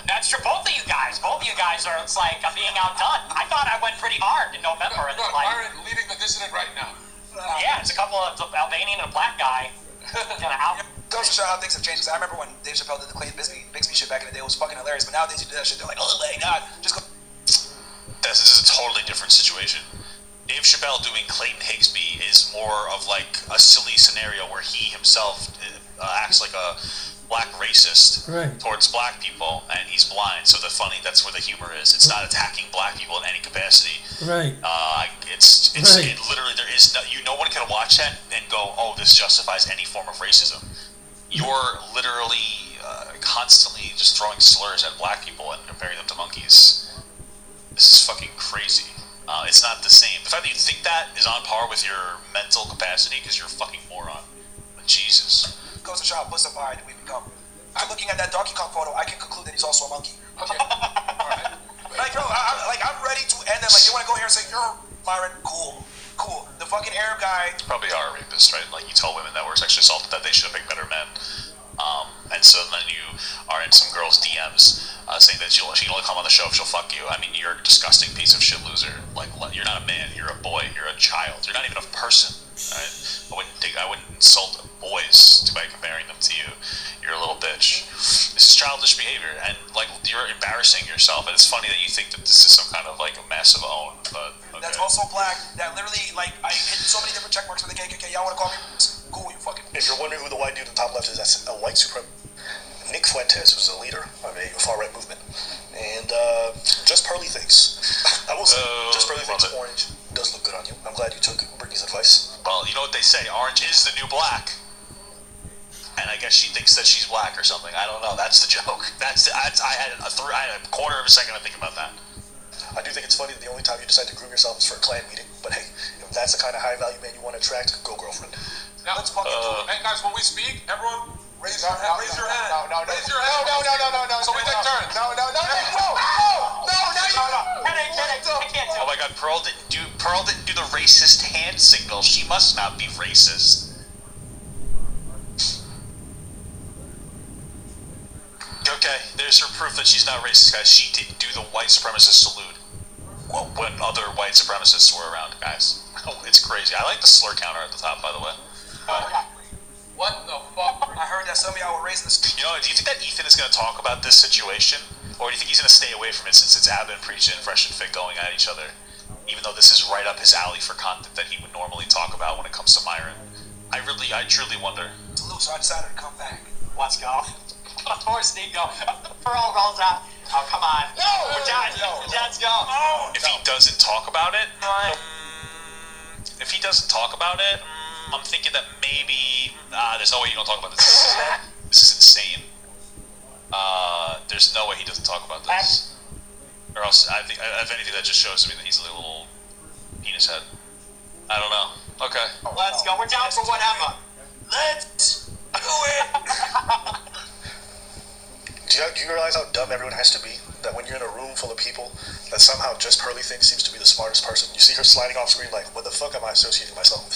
That's true. Both of you guys are. It's like I'm being outdone. I thought I went pretty hard in November. You got Myron leading the dissident right now. Yeah, it's a couple of Albanian and a black guy. Gonna out. Goes to show how things have changed. I remember when Dave Chappelle did the Clayton Bixby shit back in the day. It was fucking hilarious. But nowadays you do that shit, they're like, oh my god, just go. This is a totally different situation. Dave Chappelle doing Clayton Higsby is more of like a silly scenario where he himself acts like a black racist towards black people, and he's blind. So that's where the humor is. It's not attacking black people in any capacity. Right. It literally there is no one can watch that and go, oh, this justifies any form of racism. You're literally constantly just throwing slurs at black people and comparing them to monkeys. This is fucking crazy. It's not the same. The fact that you think that is on par with your mental capacity because you're a fucking moron. But Jesus. Goes to show how pussified we become. I'm looking at that Donkey Kong photo. I can conclude that he's also a monkey. Okay. All right. Like, bro, I'm ready to end it. Like, they want to go here and say, you're Myron, cool. The fucking Arab guy. Probably are a rapist, right? Like, you tell women that were sexually assaulted that they should have picked better men. And so then you are in some girl's DMs saying that she can only come on the show if she'll fuck you. I mean, you're a disgusting piece of shit loser. Like, you're not a man. You're a boy. You're a child. You're not even a person. Right? I wouldn't insult boys by comparing them to you. You're a little bitch. This is childish behavior, and like you're embarrassing yourself. And it's funny that you think that this is some kind of like a massive own, but okay. That's also black. That literally, like, I hit so many different check marks with the KKK. Y'all want to call me? Cool, you fucking. If you're wondering who the white dude in the top left is, that's a white supremacist. Nick Fuentes, who's a leader of a far-right movement. And Just Pearly thinks. Just Pearly thinks orange does look good on you. I'm glad you took Brittany's advice. Well, you know what they say, orange is the new black. And I guess she thinks that she's black or something. I don't know. That's the joke. I had a quarter of a second to think about that. I do think it's funny that the only time you decide to groom yourself is for a clan meeting. But hey, if that's the kind of high-value man you want to attract, go girlfriend. Now let's fucking do it. Hey guys, when we speak, everyone raise your hand. Raise your hand. No. Raise your hand. No. So we take turns. No. Oh my God, Pearl didn't do the racist hand signal. She must not be racist. Okay, there's her proof that she's not racist, guys. She didn't do the white supremacist salute when other white supremacists were around, guys. It's crazy. I like the slur counter at the top, by the way. What the fuck? I heard that some of y'all were raising this. You know, do you think that Ethan is going to talk about this situation? Or do you think he's going to stay away from it since it's Abba and Preach and Fresh and Fit going at each other? Even though this is right up his alley for content that he would normally talk about when it comes to Myron. I truly wonder. Salute, so I decided to come back. Let's go. Of course, Nico. Pearl rolls out. Oh, come on. No! We're done. Let's go. If he doesn't talk about it, I'm thinking that maybe there's no way you don't talk about this. This is insane. There's no way he doesn't talk about this. Or else, I think, if anything, that just shows me that he's a little penis head. I don't know. Okay. Let's go. We're down for whatever. Let's do it. Do you realize how dumb everyone has to be? That when you're in a room full of people, that somehow Just Pearly thinks seems to be the smartest person. You see her sliding off screen like, what the fuck am I associating myself with?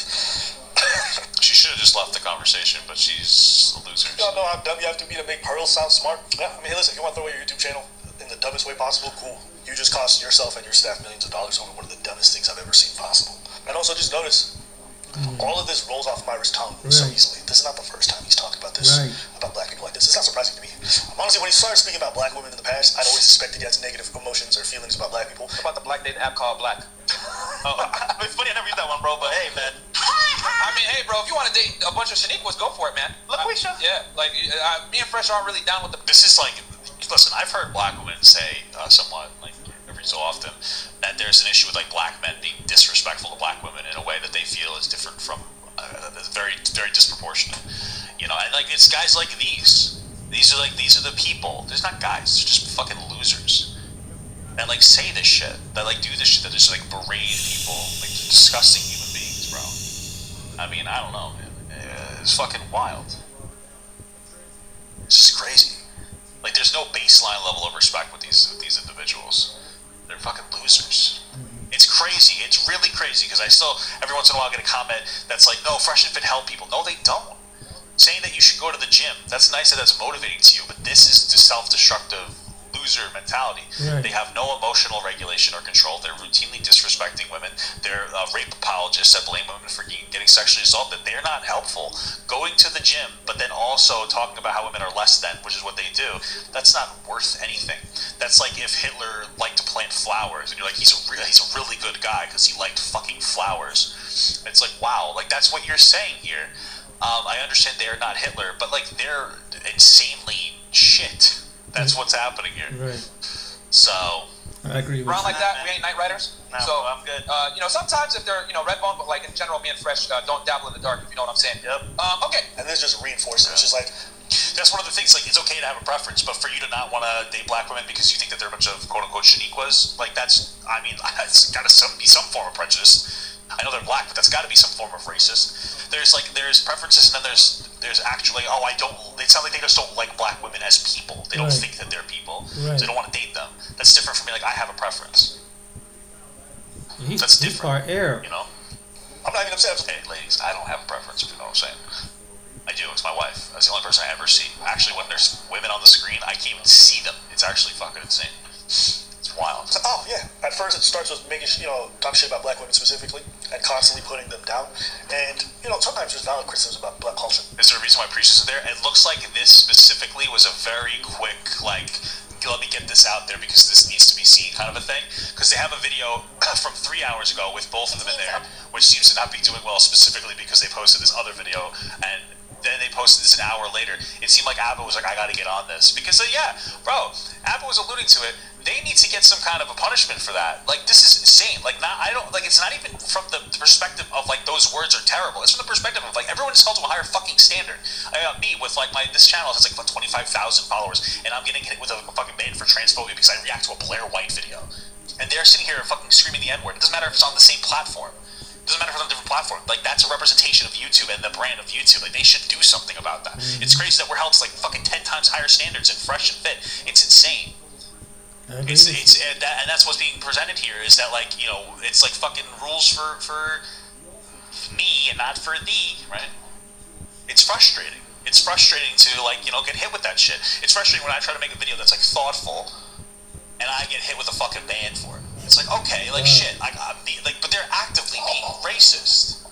She should have just left the conversation, but she's a loser. You don't know how dumb you have to be to make Pearl sound smart? Yeah, I mean, hey, listen, if you want to throw away your YouTube channel in the dumbest way possible, cool. You just cost yourself and your staff millions of dollars over one of the dumbest things I've ever seen possible. And also just notice, all of this rolls off Myra's tongue so easily. This is not the first time he's talked about this, about black people like this. It's not surprising to me. Honestly, when he started speaking about black women in the past, I'd always suspected he had negative emotions or feelings about black people. What about the black dating app called Black? It's funny I never used that one, bro, but hey, man. I mean, hey, bro, if you want to date a bunch of Shaniquas, go for it, man. LaQuisha. Yeah, like, me and Fresh aren't really down with the... This is like, listen, I've heard black women say somewhat, like, every so often, that there's an issue with, like, black men being disrespectful to black women in a way that they feel is different from, very, very disproportionate. You know, and, like, it's guys like these. These are the people. There's not guys, they're just fucking losers. That, like, say this shit. That, like, do this shit. That just, like, berate people. Like, disgusting human beings, bro. I mean, I don't know, man. It's fucking wild. It's just crazy. Like, there's no baseline level of respect with these individuals. They're fucking losers. It's crazy. It's really crazy, because I still, every once in a while, get a comment that's like, no, Fresh and Fit help people. No, they don't. Saying that you should go to the gym, that's nice that that's motivating to you, but this is the self-destructive loser mentality. They have no emotional regulation or control. They're routinely disrespecting women. They're rape apologists that blame women for getting sexually assaulted. They're not helpful. Going to the gym, but then also talking about how women are less than, which is what they do, that's not worth anything. That's like if Hitler liked to plant flowers, and you're like, he's a really good guy because he liked fucking flowers. It's like, wow, like that's what you're saying here. I understand they're not Hitler, but like they're insanely shit. That's what's happening here. Right. So I agree with around you. like that, we ain't Night Riders. No, so I'm good. You know, sometimes if they're Redbone, but like in general, me and Fresh don't dabble in the dark. If you know what I'm saying. Yep. Okay. And this just reinforces it. It's just like, that's one of the things. Like, it's okay to have a preference, but for you to not want to date black women because you think that they're a bunch of quote unquote Shaniquas, like that's, I mean, it's got to be some form of prejudice. I know they're black, but that's got to be some form of racist. There's preferences, and then there's actually, it sounds like they just don't like black women as people. They don't think that they're people. So they don't want to date them. That's different from me. Like, I have a preference. That's different. He's part Arab. You know? I'm not even upset. Hey, ladies, I don't have a preference, if you know what I'm saying. I do. It's my wife. That's the only person I ever see. Actually, when there's women on the screen, I can't even see them. It's actually fucking insane. It's wild. Oh, yeah. At first, it starts with making, talk shit about black women specifically, and constantly putting them down. And, sometimes there's valid criticisms about black culture. Is there a reason why Priestess is there? It looks like this specifically was a very quick, like, let me get this out there because this needs to be seen kind of a thing. Because they have a video from 3 hours ago with both of them in there, which seems to not be doing well specifically because they posted this other video, and they posted this an hour later. It seemed like ABBA was like, I gotta get on this. Because, yeah, bro, ABBA was alluding to it. They need to get some kind of a punishment for that. Like, this is insane. Like, it's not even from the perspective of, like, those words are terrible. It's from the perspective of, like, everyone's held to a higher fucking standard. Me, with, like, this channel has, like, 25,000 followers, and I'm getting hit with a fucking ban for transphobia because I react to a Blair White video. And they're sitting here fucking screaming the N-word. It doesn't matter if it's on the same platform. It doesn't matter if it's on a different platform. Like, that's a representation of YouTube and the brand of YouTube. Like, they should do something about that. It's crazy that we're held to, like, fucking 10 times higher standards in Fresh and Fit. It's insane. And that's what's being presented here is that, like, you know, it's like fucking rules for me and not for thee, right? It's frustrating. It's frustrating to, like, you know, get hit with that shit. It's frustrating when I try to make a video that's, like, thoughtful and I get hit with a fucking ban for it. It's like, okay, like, shit, but they're actively being racist.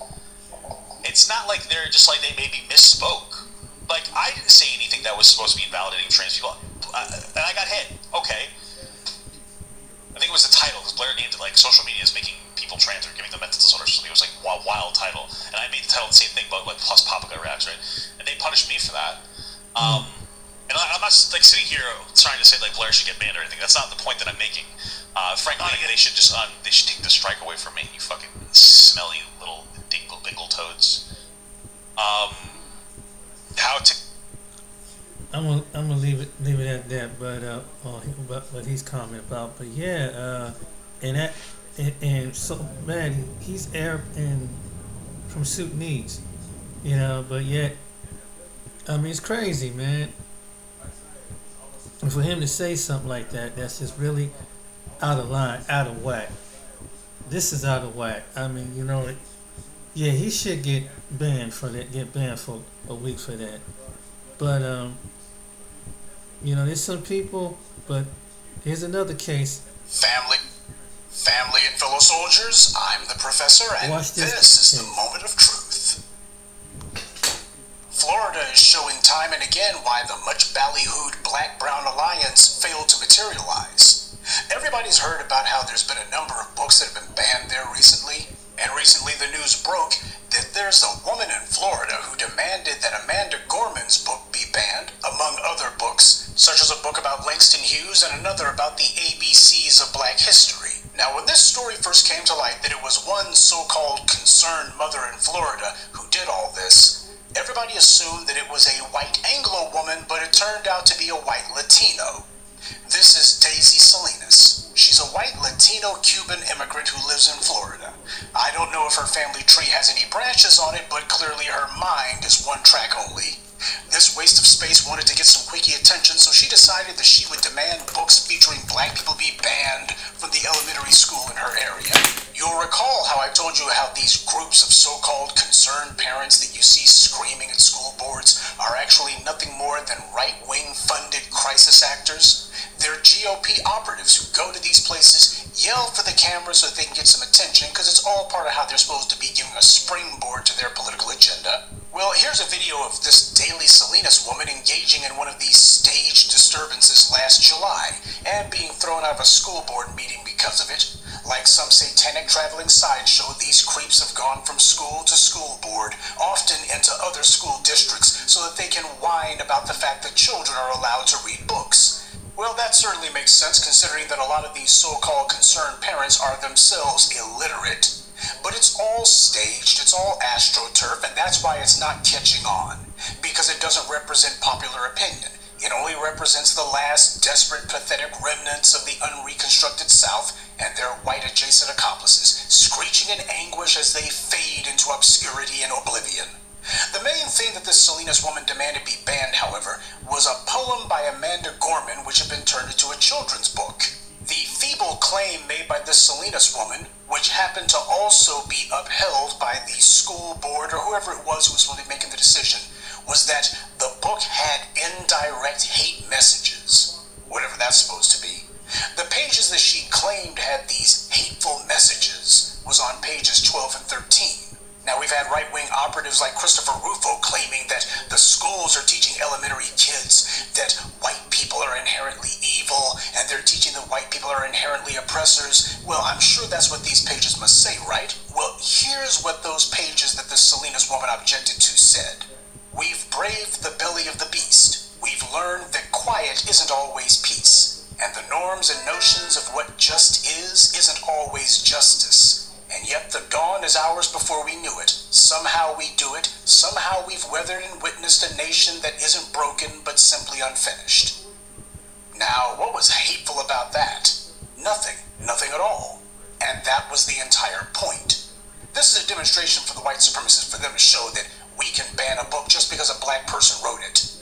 It's not like they're just like they maybe misspoke. Like, I didn't say anything that was supposed to be invalidating trans people, and I got hit. Okay. I think it was the title, because Blair named it, like, social media is making people trans or giving them mental disorders. So it was, like, a wild title. And I made the title the same thing, but, like, plus Papa Guy Reacts, right? And they punished me for that. And I'm not, like, sitting here trying to say, like, Blair should get banned or anything. That's not the point that I'm making. Frankly, they should take the strike away from me, you fucking smelly little dingle toads. I'm gonna leave it at that, but what he's commenting about, but yeah, and so man, he's Arab and from Sudanese, you know, but yet, I mean, it's crazy, man. And for him to say something like that, that's just really out of line, out of whack. This is out of whack. I mean, you know, yeah, he should get banned for that, get banned for a week for that. But you know, there's some people, but here's another case. Family and fellow soldiers, I'm the professor, and this is the moment of truth. Florida is showing time and again why the much ballyhooed Black-Brown Alliance failed to materialize. Everybody's heard about how there's been a number of books that have been banned there recently, and recently the news broke that there's a woman in Florida who demanded that Amanda Gorman's book be banned, among other books, such as a book about Langston Hughes and another about the ABCs of Black history. Now, when this story first came to light that it was one so-called concerned mother in Florida who did all this, everybody assumed that it was a white Anglo woman, but it turned out to be a white Latino. This is Daisy Salinas. She's a white Latino-Cuban immigrant who lives in Florida. I don't know if her family tree has any branches on it, but clearly her mind is one track only. This waste of space wanted to get some quickie attention, so she decided that she would demand books featuring black people be banned from the elementary school in her area. You'll recall how I told you how these groups of so-called concerned parents that you see screaming at school boards are actually nothing more than right-wing funded crisis actors? They're GOP operatives who go to these places, yell for the camera so that they can get some attention, because it's all part of how they're supposed to be giving a springboard to their political agenda. Well, here's a video of this Daisy Salinas woman engaging in one of these staged disturbances last July, and being thrown out of a school board meeting because of it. Like some satanic traveling sideshow, these creeps have gone from school to school board, often into other school districts, so that they can whine about the fact that children are allowed to read books. Well, that certainly makes sense, considering that a lot of these so-called concerned parents are themselves illiterate. But it's all staged, it's all astroturf, and that's why it's not catching on. Because it doesn't represent popular opinion. It only represents the last desperate, pathetic remnants of the unreconstructed South and their white adjacent accomplices, screeching in anguish as they fade into obscurity and oblivion. The main thing that this Salinas woman demanded be banned, however, was a poem by Amanda Gorman which had been turned into a children's book. The feeble claim made by this Salinas woman, which happened to also be upheld by the school board or whoever it was who was really making the decision, was that the book had indirect hate messages, whatever that's supposed to be. The pages that she claimed had these hateful messages was on pages 12 and 13. Now, we've had right-wing operatives like Christopher Rufo claiming that the schools are teaching elementary kids that white people are inherently evil, and they're teaching that white people are inherently oppressors. Well, I'm sure that's what these pages must say, right? Well, here's what those pages that the Salinas woman objected to said. We've braved the belly of the beast. We've learned that quiet isn't always peace, and the norms and notions of what just isn't always justice. And yet the dawn is ours before we knew it. Somehow we do it. Somehow we've weathered and witnessed a nation that isn't broken but simply unfinished. Now, what was hateful about that? Nothing. Nothing at all. And that was the entire point. This is a demonstration for the white supremacists for them to show that we can ban a book just because a black person wrote it.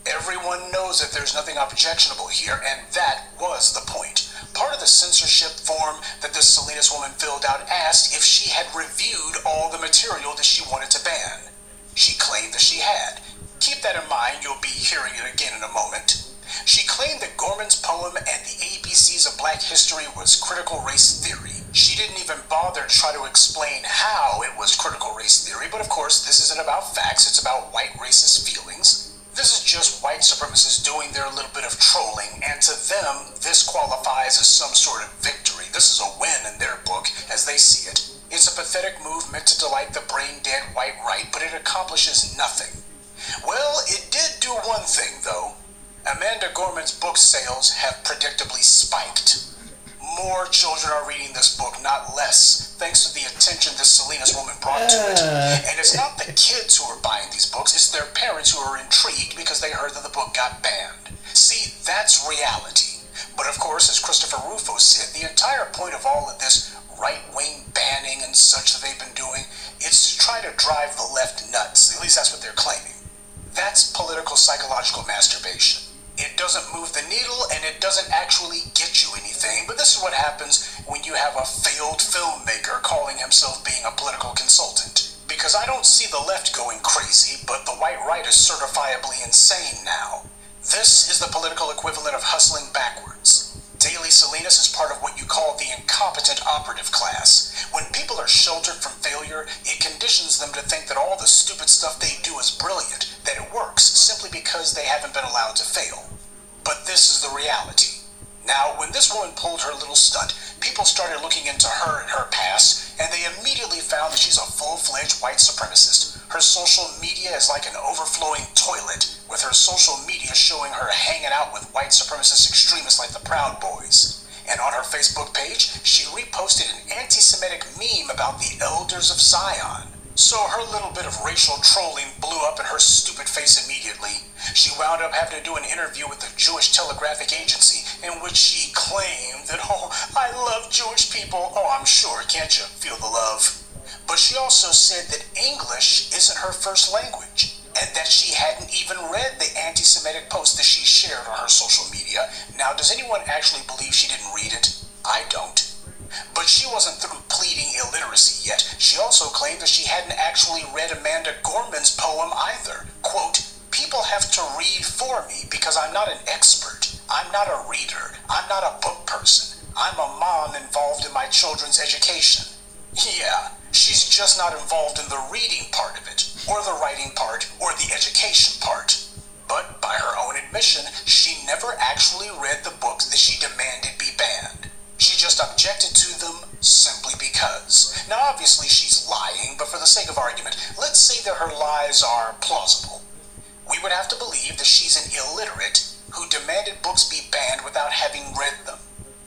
Everyone knows that there's nothing objectionable here, and that was the point. Part of the censorship form that this Salinas woman filled out asked if she had reviewed all the material that she wanted to ban. She claimed that she had. Keep that in mind, you'll be hearing it again in a moment. She claimed that Gorman's poem and the ABCs of Black history was critical race theory. She didn't even bother to try to explain how it was critical race theory, but of course this isn't about facts, it's about white racist feelings. This is just white supremacists doing their little bit of trolling, and to them, this qualifies as some sort of victory. This is a win in their book, as they see it. It's a pathetic move meant to delight the brain-dead white right, but it accomplishes nothing. Well, it did do one thing, though. Amanda Gorman's book sales have predictably spiked. More children are reading this book, not less, thanks to the attention this Salinas woman brought to it. And it's not the kids who are buying these books, it's their parents who are intrigued because they heard that the book got banned. See, that's reality. But of course, as Christopher Rufo said, the entire point of all of this right-wing banning and such that they've been doing is to try to drive the left nuts. At least that's what they're claiming. That's political psychological masturbation. It doesn't move the needle, and it doesn't actually get you anything, but this is what happens when you have a failed filmmaker calling himself being a political consultant. Because I don't see the left going crazy, but the white right is certifiably insane now. This is the political equivalent of hustling backwards. Daley Salinas is part of what you call the incompetent operative class. When people are sheltered from failure, it conditions them to think that all the stupid stuff they do is brilliant, that it works, simply because they haven't been allowed to fail. But this is the reality. Now, when this woman pulled her little stunt, people started looking into her and her past, and they immediately found that she's a full-fledged white supremacist. Her social media is like an overflowing toilet, with her social media showing her hanging out with white supremacist extremists like the Proud Boys. And on her Facebook page, she reposted an anti-Semitic meme about the Elders of Zion. So her little bit of racial trolling blew up in her stupid face immediately. She wound up having to do an interview with the Jewish Telegraphic Agency in which she claimed that, oh, I love Jewish people. Oh, I'm sure, can't you feel the love? But she also said that English isn't her first language, and that she hadn't even read the anti-Semitic post that she shared on her social media. Now, does anyone actually believe she didn't read it? I don't. But she wasn't through pleading illiteracy yet. She also claimed that she hadn't actually read Amanda Gorman's poem either. Quote, people have to read for me because I'm not an expert. I'm not a reader. I'm not a book person. I'm a mom involved in my children's education. Yeah, she's just not involved in the reading part of it, or the writing part, or the education part. But by her own admission, she never actually read the books that she demanded be banned. She just objected to them simply because. Now, obviously, she's lying, but for the sake of argument, let's say that her lies are plausible. We would have to believe that she's an illiterate who demanded books be banned without having read them.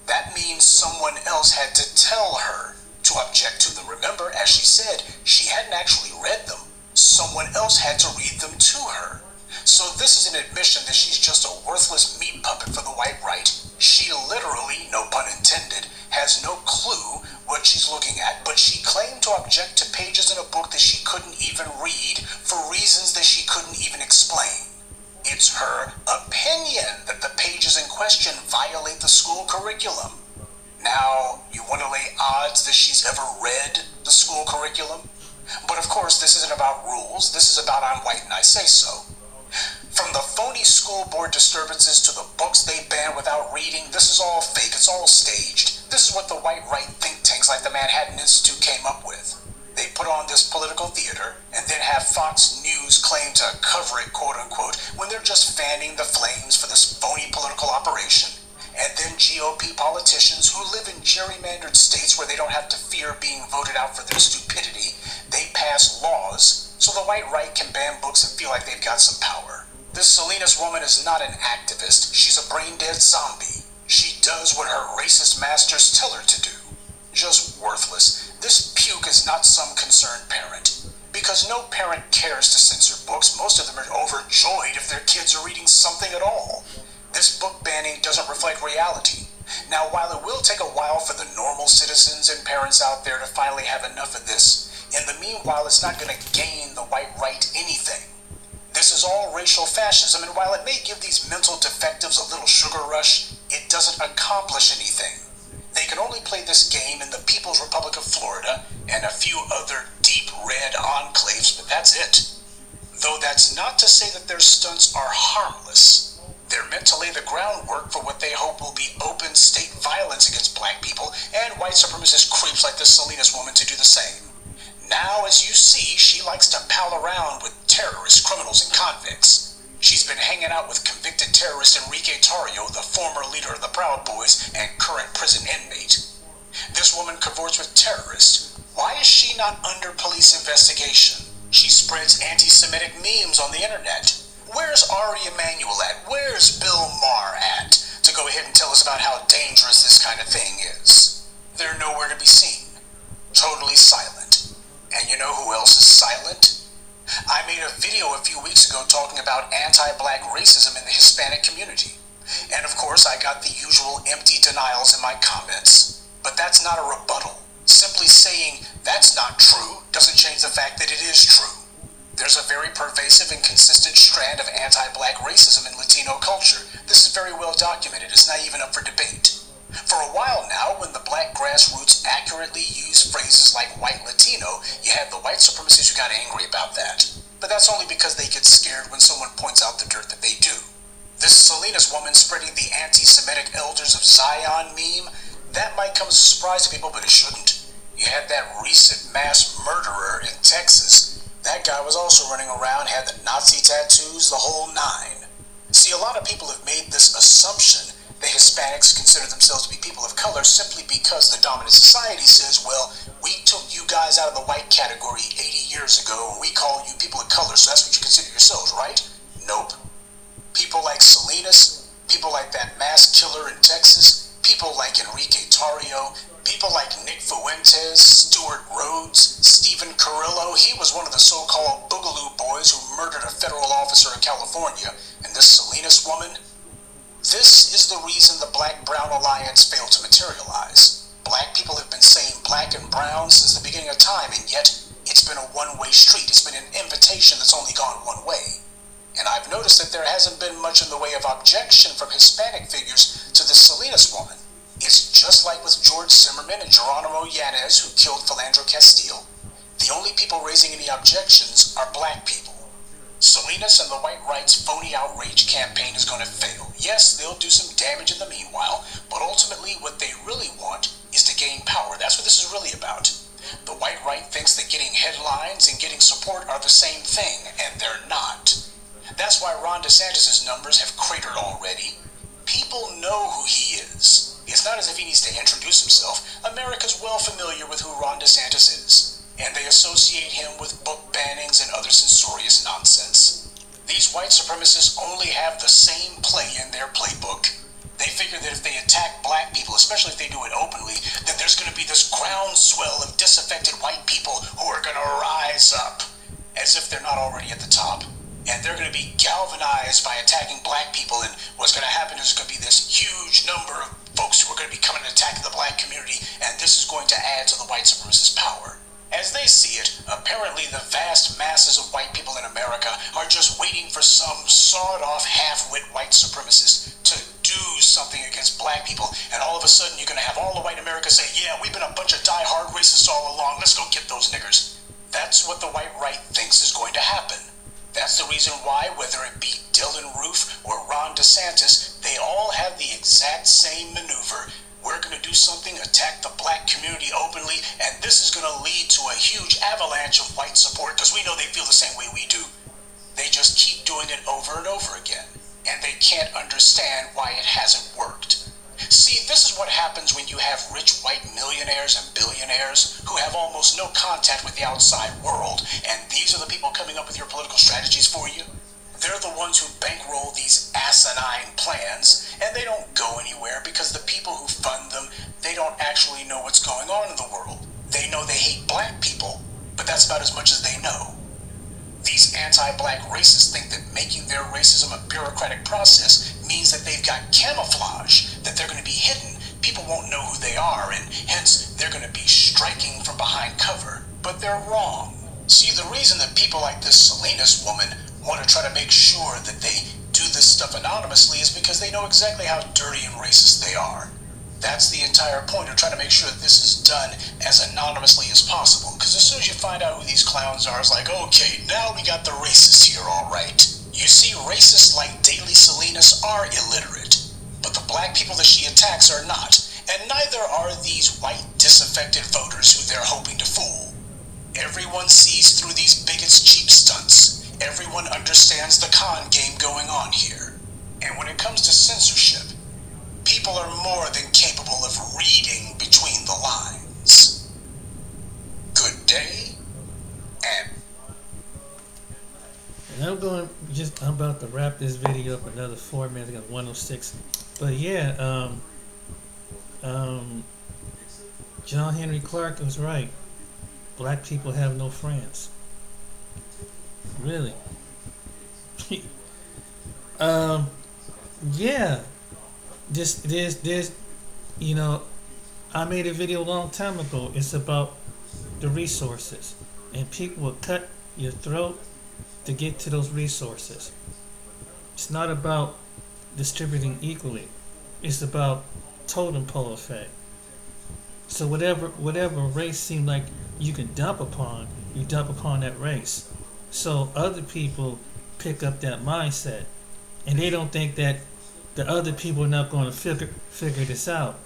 That means someone else had to tell her to object to them. Remember, as she said, she hadn't actually read them. Someone else had to read them to her. So this is an admission that she's just a worthless meat puppet for the white right. She literally, no pun intended, has no clue what she's looking at, but she claimed to object to pages in a book that she couldn't even read for reasons that she couldn't even explain. It's her opinion that the pages in question violate the school curriculum. Now, you want to lay odds that she's ever read the school curriculum? But of course, this isn't about rules. This is about I'm white and I say so. From the phony school board disturbances to the books they ban without reading, this is all fake, it's all staged. This is what the white right think tanks like the Manhattan Institute came up with. They put on this political theater and then have Fox News claim to cover it, quote unquote, when they're just fanning the flames for this phony political operation. And then GOP politicians who live in gerrymandered states where they don't have to fear being voted out for their stupidity, they pass laws so the white right can ban books and feel like they've got some power. This Salinas woman is not an activist. She's a brain-dead zombie. She does what her racist masters tell her to do. Just worthless. This puke is not some concerned parent. Because no parent cares to censor books. Most of them are overjoyed if their kids are reading something at all. This book banning doesn't reflect reality. Now, while it will take a while for the normal citizens and parents out there to finally have enough of this, in the meanwhile, it's not going to gain the white right anything. This is all racial fascism, and while it may give these mental defectives a little sugar rush, it doesn't accomplish anything. They can only play this game in the People's Republic of Florida and a few other deep red enclaves, but that's it. Though that's not to say that their stunts are harmless. They're meant to lay the groundwork for what they hope will be open state violence against black people and white supremacist creeps like this Salinas woman to do the same. Now, as you see, she likes to pal around with terrorists, criminals, and convicts. She's been hanging out with convicted terrorist Enrique Tarrio, the former leader of the Proud Boys and current prison inmate. This woman cavorts with terrorists. Why is she not under police investigation? She spreads anti-Semitic memes on the internet. Where's Ari Emanuel at? Where's Bill Maher at? To go ahead and tell us about how dangerous this kind of thing is. They're nowhere to be seen. Totally silent. And you know who else is silent? I made a video a few weeks ago talking about anti-black racism in the Hispanic community. And of course, I got the usual empty denials in my comments. But that's not a rebuttal. Simply saying that's not true doesn't change the fact that it is true. There's a very pervasive and consistent strand of anti-black racism in Latino culture. This is very well documented. It's not even up for debate. For a while now, when the black grassroots accurately use phrases like white Latino, you have the white supremacists who got angry about that. But that's only because they get scared when someone points out the dirt that they do. This Salinas woman spreading the anti-Semitic Elders of Zion meme, that might come as a surprise to people, but it shouldn't. You had that recent mass murderer in Texas. That guy was also running around, had the Nazi tattoos, the whole nine. See, a lot of people have made this assumption the Hispanics consider themselves to be people of color simply because the dominant society says, well, we took you guys out of the white category 80 years ago and we call you people of color, so that's what you consider yourselves, right? Nope. People like Salinas, people like that mass killer in Texas, people like Enrique Tarrio, people like Nick Fuentes, Stuart Rhodes, Stephen Carrillo. He was one of the so-called Boogaloo boys who murdered a federal officer in California. And this Salinas woman, this is the reason the Black-Brown Alliance failed to materialize. Black people have been saying black and brown since the beginning of time, and yet it's been a one-way street. It's been an invitation that's only gone one way. And I've noticed that there hasn't been much in the way of objection from Hispanic figures to this Salinas woman. It's just like with George Zimmerman and Geronimo Yanez, who killed Philandro Castile. The only people raising any objections are black people. Salinas and the white right's phony outrage campaign is going to fail. Yes, they'll do some damage in the meanwhile, but ultimately what they really want is to gain power. That's what this is really about. The white right thinks that getting headlines and getting support are the same thing, and they're not. That's why Ron DeSantis' numbers have cratered already. People know who he is. It's not as if he needs to introduce himself. America's well familiar with who Ron DeSantis is, and they associate him with book bannings and other censorious nonsense. These white supremacists only have the same play in their playbook. They figure that if they attack black people, especially if they do it openly, that there's going to be this groundswell of disaffected white people who are going to rise up, as if they're not already at the top. And they're going to be galvanized by attacking black people, and what's going to happen is going to be this huge number of folks who are going to be coming and attacking the black community, and this is going to add to the white supremacist power. As they see it, apparently the vast masses of white people in America are just waiting for some sawed-off half-wit white supremacist to do something against black people, and all of a sudden you're going to have all of white America say, yeah, we've been a bunch of die-hard racists all along, let's go get those niggers. That's what the white right thinks is going to happen. That's the reason why, whether it be Dylan Roof or Ron DeSantis, they all have the exact same maneuver. We're going to do something, attack the black community openly, and this is going to lead to a huge avalanche of white support, because we know they feel the same way we do. They just keep doing it over and over again, and they can't understand why it hasn't worked. See, this is what happens when you have rich white millionaires and billionaires who have almost no contact with the outside world, and these are the people coming up with your political strategies for you. They're the ones who bankroll these asinine plans, and they don't go anywhere because the people who fund them, they don't actually know what's going on in the world. They know they hate black people, but that's about as much as they know. These anti-black racists think that making their racism a bureaucratic process means that they've got camouflage, that they're going to be hidden, people won't know who they are, and hence they're going to be striking from behind cover. But they're wrong. See, the reason that people like this Salinas woman want to try to make sure that they do this stuff anonymously is because they know exactly how dirty and racist they are. That's the entire point of trying to make sure that this is done as anonymously as possible. Because as soon as you find out who these clowns are, it's like, okay, now we got the racists here, all right. You see, racists like Daley Salinas are illiterate, but the black people that she attacks are not, and neither are these white disaffected voters who they're hoping to fool. Everyone sees through these bigots' cheap stunts. Everyone understands the con game going on here. And when it comes to censorship, people are more than capable of reading between the lines. Good day, and I'm about to wrap this video up another 4 minutes. I got 106. But yeah, John Henry Clark was right. Black people have no friends. Really. Yeah. There's, you know, I made a video a long time ago. It's about the resources. And people will cut your throat to get to those resources. It's not about distributing equally. It's about totem pole effect. So whatever race seems like you can dump upon, you dump upon that race. So other people pick up that mindset, and they don't think that the other people are not going to figure this out.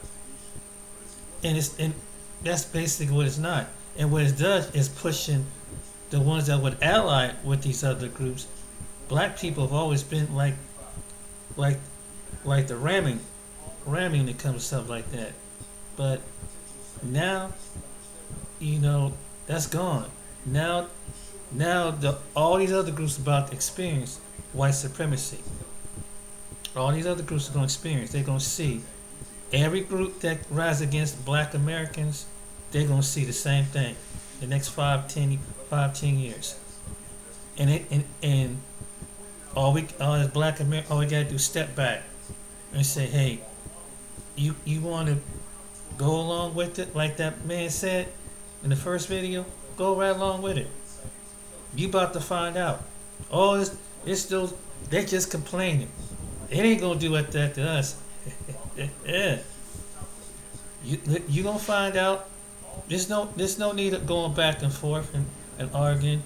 And that's basically what it's not. And what it does is pushing the ones that would ally with these other groups. Black people have always been like the ramming when it comes to stuff like that. But now, you know, that's gone. Now all these other groups are about to experience white supremacy. All these other groups are going to experience. They're going to see every group that rises against black Americans. They're going to see the same thing the next 5-10 years. And all as black Americans, all we got to do is step back and say, hey, you want to go along with it, like that man said in the first video? Go right along with it. You about to find out. Oh, it's those, they're just complaining. It ain't gonna do that to us. Yeah. You gonna find out. There's no need of going back and forth and arguing.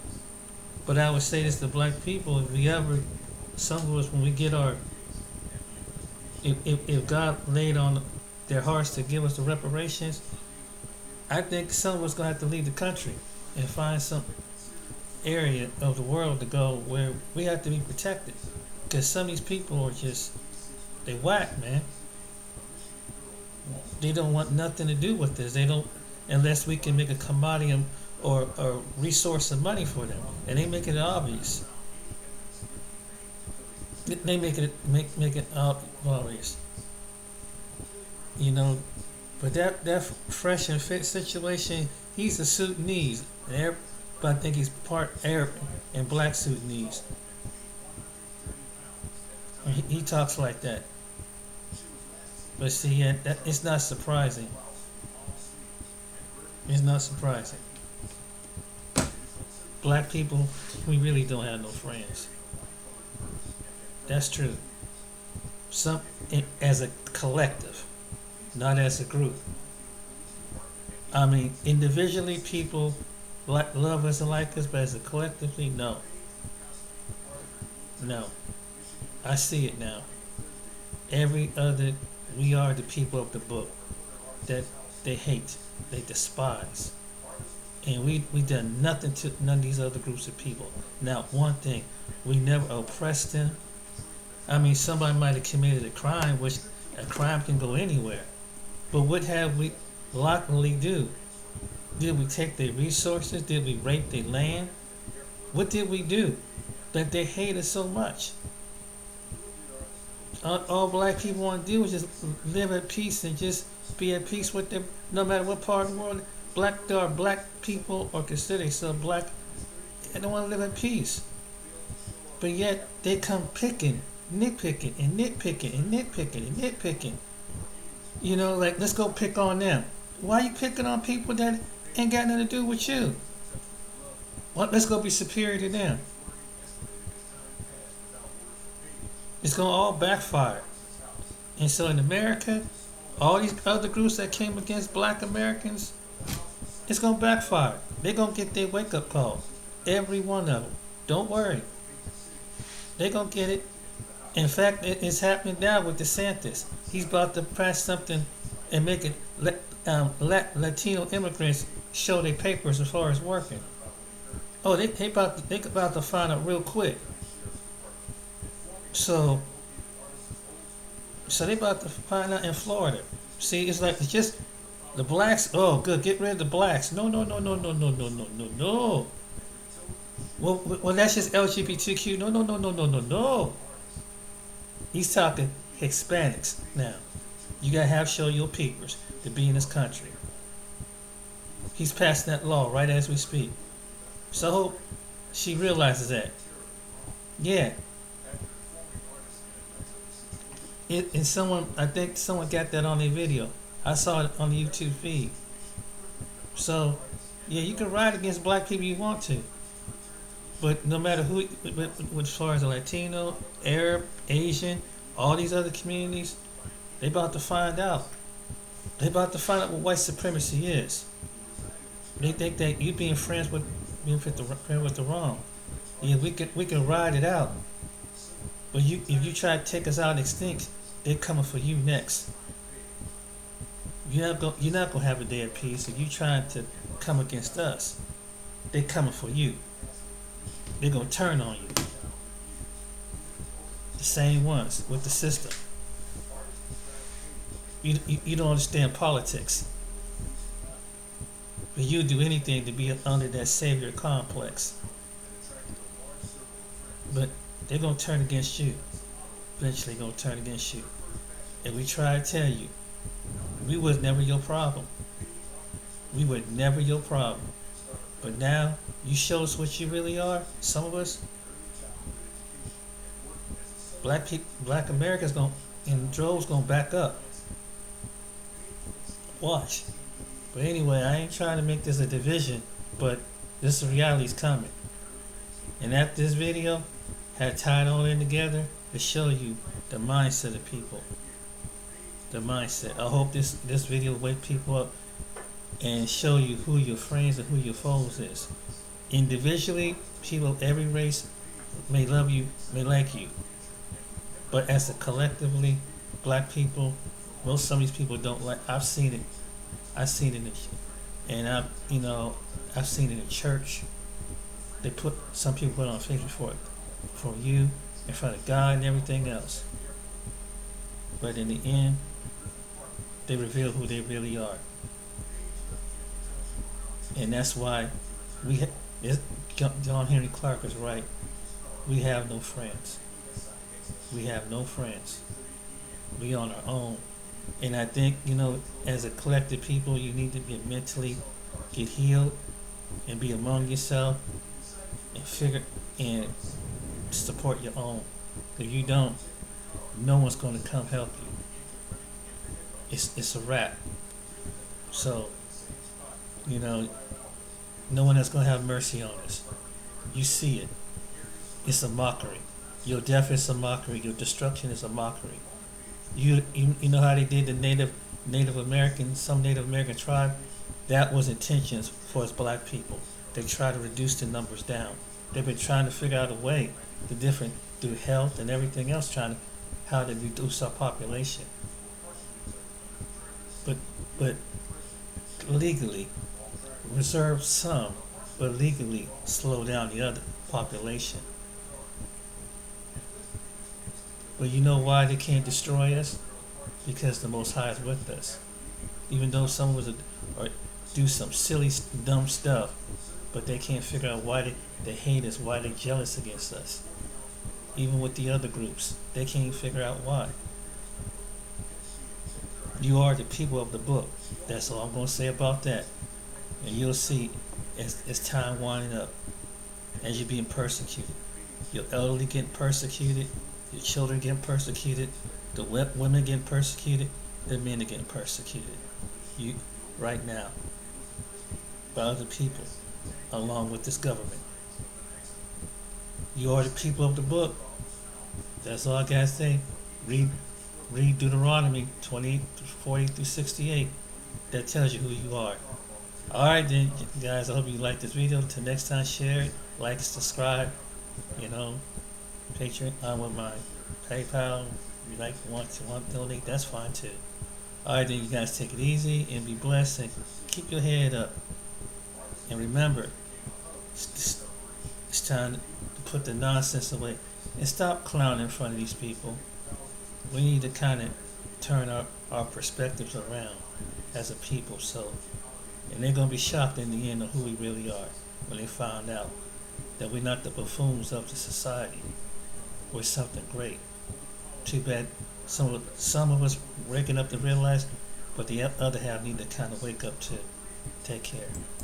But I would say this to black people: if we ever, some of us, when we get our, if God laid on their hearts to give us the reparations, I think some of us gonna have to leave the country and find some area of the world to go where we have to be protected, because some of these people are just, they whack, man. They don't want nothing to do with this. They don't, unless we can make a commodity or a resource of money for them, and they make it obvious. They make it obvious. You know, but that Fresh and Fit situation, he's a Sudanese, but I think he's part Arab and black Sudanese. He talks like that. But see, yeah, it's not surprising. It's not surprising. Black people, we really don't have no friends. That's true. As a collective, not as a group. I mean, individually, people love us and like us, but as a collectively, no. No. I see it now. We are the people of the book that they hate, they despise. And we done nothing to none of these other groups of people. Now, one thing, we never oppressed them. I mean, somebody might have committed a crime, which A crime can go anywhere. But what have we locally do? Did we take their resources? Did we rape their land? What did we do that they hate us so much? All black people want to do is just live at peace and just be at peace with them, no matter what part of the world. There are black people or consider themselves black, and they want to live at peace. But yet they come nitpicking and nitpicking and nitpicking and nitpicking. You know, like, let's go pick on them. Why are you picking on people that ain't got nothing to do with you? Well, let's go be superior to them. It's going to all backfire. And so in America, all these other groups that came against black Americans, it's going to backfire. They're going to get their wake-up call. Every one of them. Don't worry. They're going to get it. In fact, it's happening now with DeSantis. He's about to pass something and make it Latino immigrants show their papers as far as working. Oh, they about to find out real quick. So they about to find out in Florida. See, it's just the blacks. Oh, good, get rid of the blacks. No. Well, that's just LGBTQ. No. He's talking Hispanics now. You gotta show your papers to be in this country. He's passing that law right as we speak. So I hope she realizes that. Yeah. And I think someone got that on their video. I saw it on the YouTube feed. So, yeah, you can ride against black people you want to. But no matter who, as far as a Latino, Arab, Asian, all these other communities, they about to find out. They about to find out what white supremacy is. They think that you being friends with the wrong. Yeah, we can ride it out. But if you try to take us out extinct, they're coming for you next. You're not gonna have a day of peace if you trying to come against us. They're coming for you. They're gonna turn on you. The same ones with the system. You don't understand politics. But you do anything to be under that savior complex. But they're gonna turn against you. Eventually gonna turn against you. And we try to tell you, we was never your problem. We were never your problem. But now you show us what you really are. Some of us, black America's in droves gonna back up. Watch. But anyway, I ain't trying to make this a division, but this reality's coming. And after this video had tied all in together to show you the mindset of people. The mindset. I hope this video wake people up and show you who your friends and who your foes is. Individually, people of every race may love you, may like you. But as a collectively, black people, some of these people don't like. I've seen it. I've seen it and I've seen it in church. Some people put on Facebook for you, in front of God and everything else. But in the end, they reveal who they really are. And that's why John Henry Clark is right. We have no friends. We have no friends. We on our own. And I think, as a collective people, you need to get healed and be among yourself and support your own. If you don't, no one's going to come help you. It's a wrap. So, no one is going to have mercy on us. You see it. It's a mockery. Your death is a mockery. Your destruction is a mockery. You know how they did the Native American, some Native American tribe? That was intentions for us black people. They try to reduce the numbers down. They've been trying to figure out a way through health and everything else, how to reduce our population. But legally reserve some, but legally slow down the other population. But you know why they can't destroy us? because the Most High is with us. Even though some of us are do some silly, dumb stuff, but they can't figure out why they hate us, why they're jealous against us. Even with the other groups, they can't figure out why. You are the people of the book. That's all I'm going to say about that. And you'll see as time winding up, as you're being persecuted. Your elderly getting persecuted, your children getting persecuted, the women getting persecuted, the men are getting persecuted. You, right now, by other people, along with this government. You are the people of the book. That's all I gotta say. Read Deuteronomy 28:40 through 68. That tells you who you are. Alright then, guys, I hope you liked this video. Till next time, share it, like, subscribe, Patreon, with my PayPal. If you want to donate, that's fine too. Alright then, you guys take it easy and be blessed and keep your head up. And remember, it's time to put the nonsense away and stop clowning in front of these people. We need to kind of turn our perspectives around as a people. And they're going to be shocked in the end of who we really are when they find out that we're not the buffoons of the society. We're something great. Too bad some of us waking up to realize, but the other half need to kind of wake up to take care.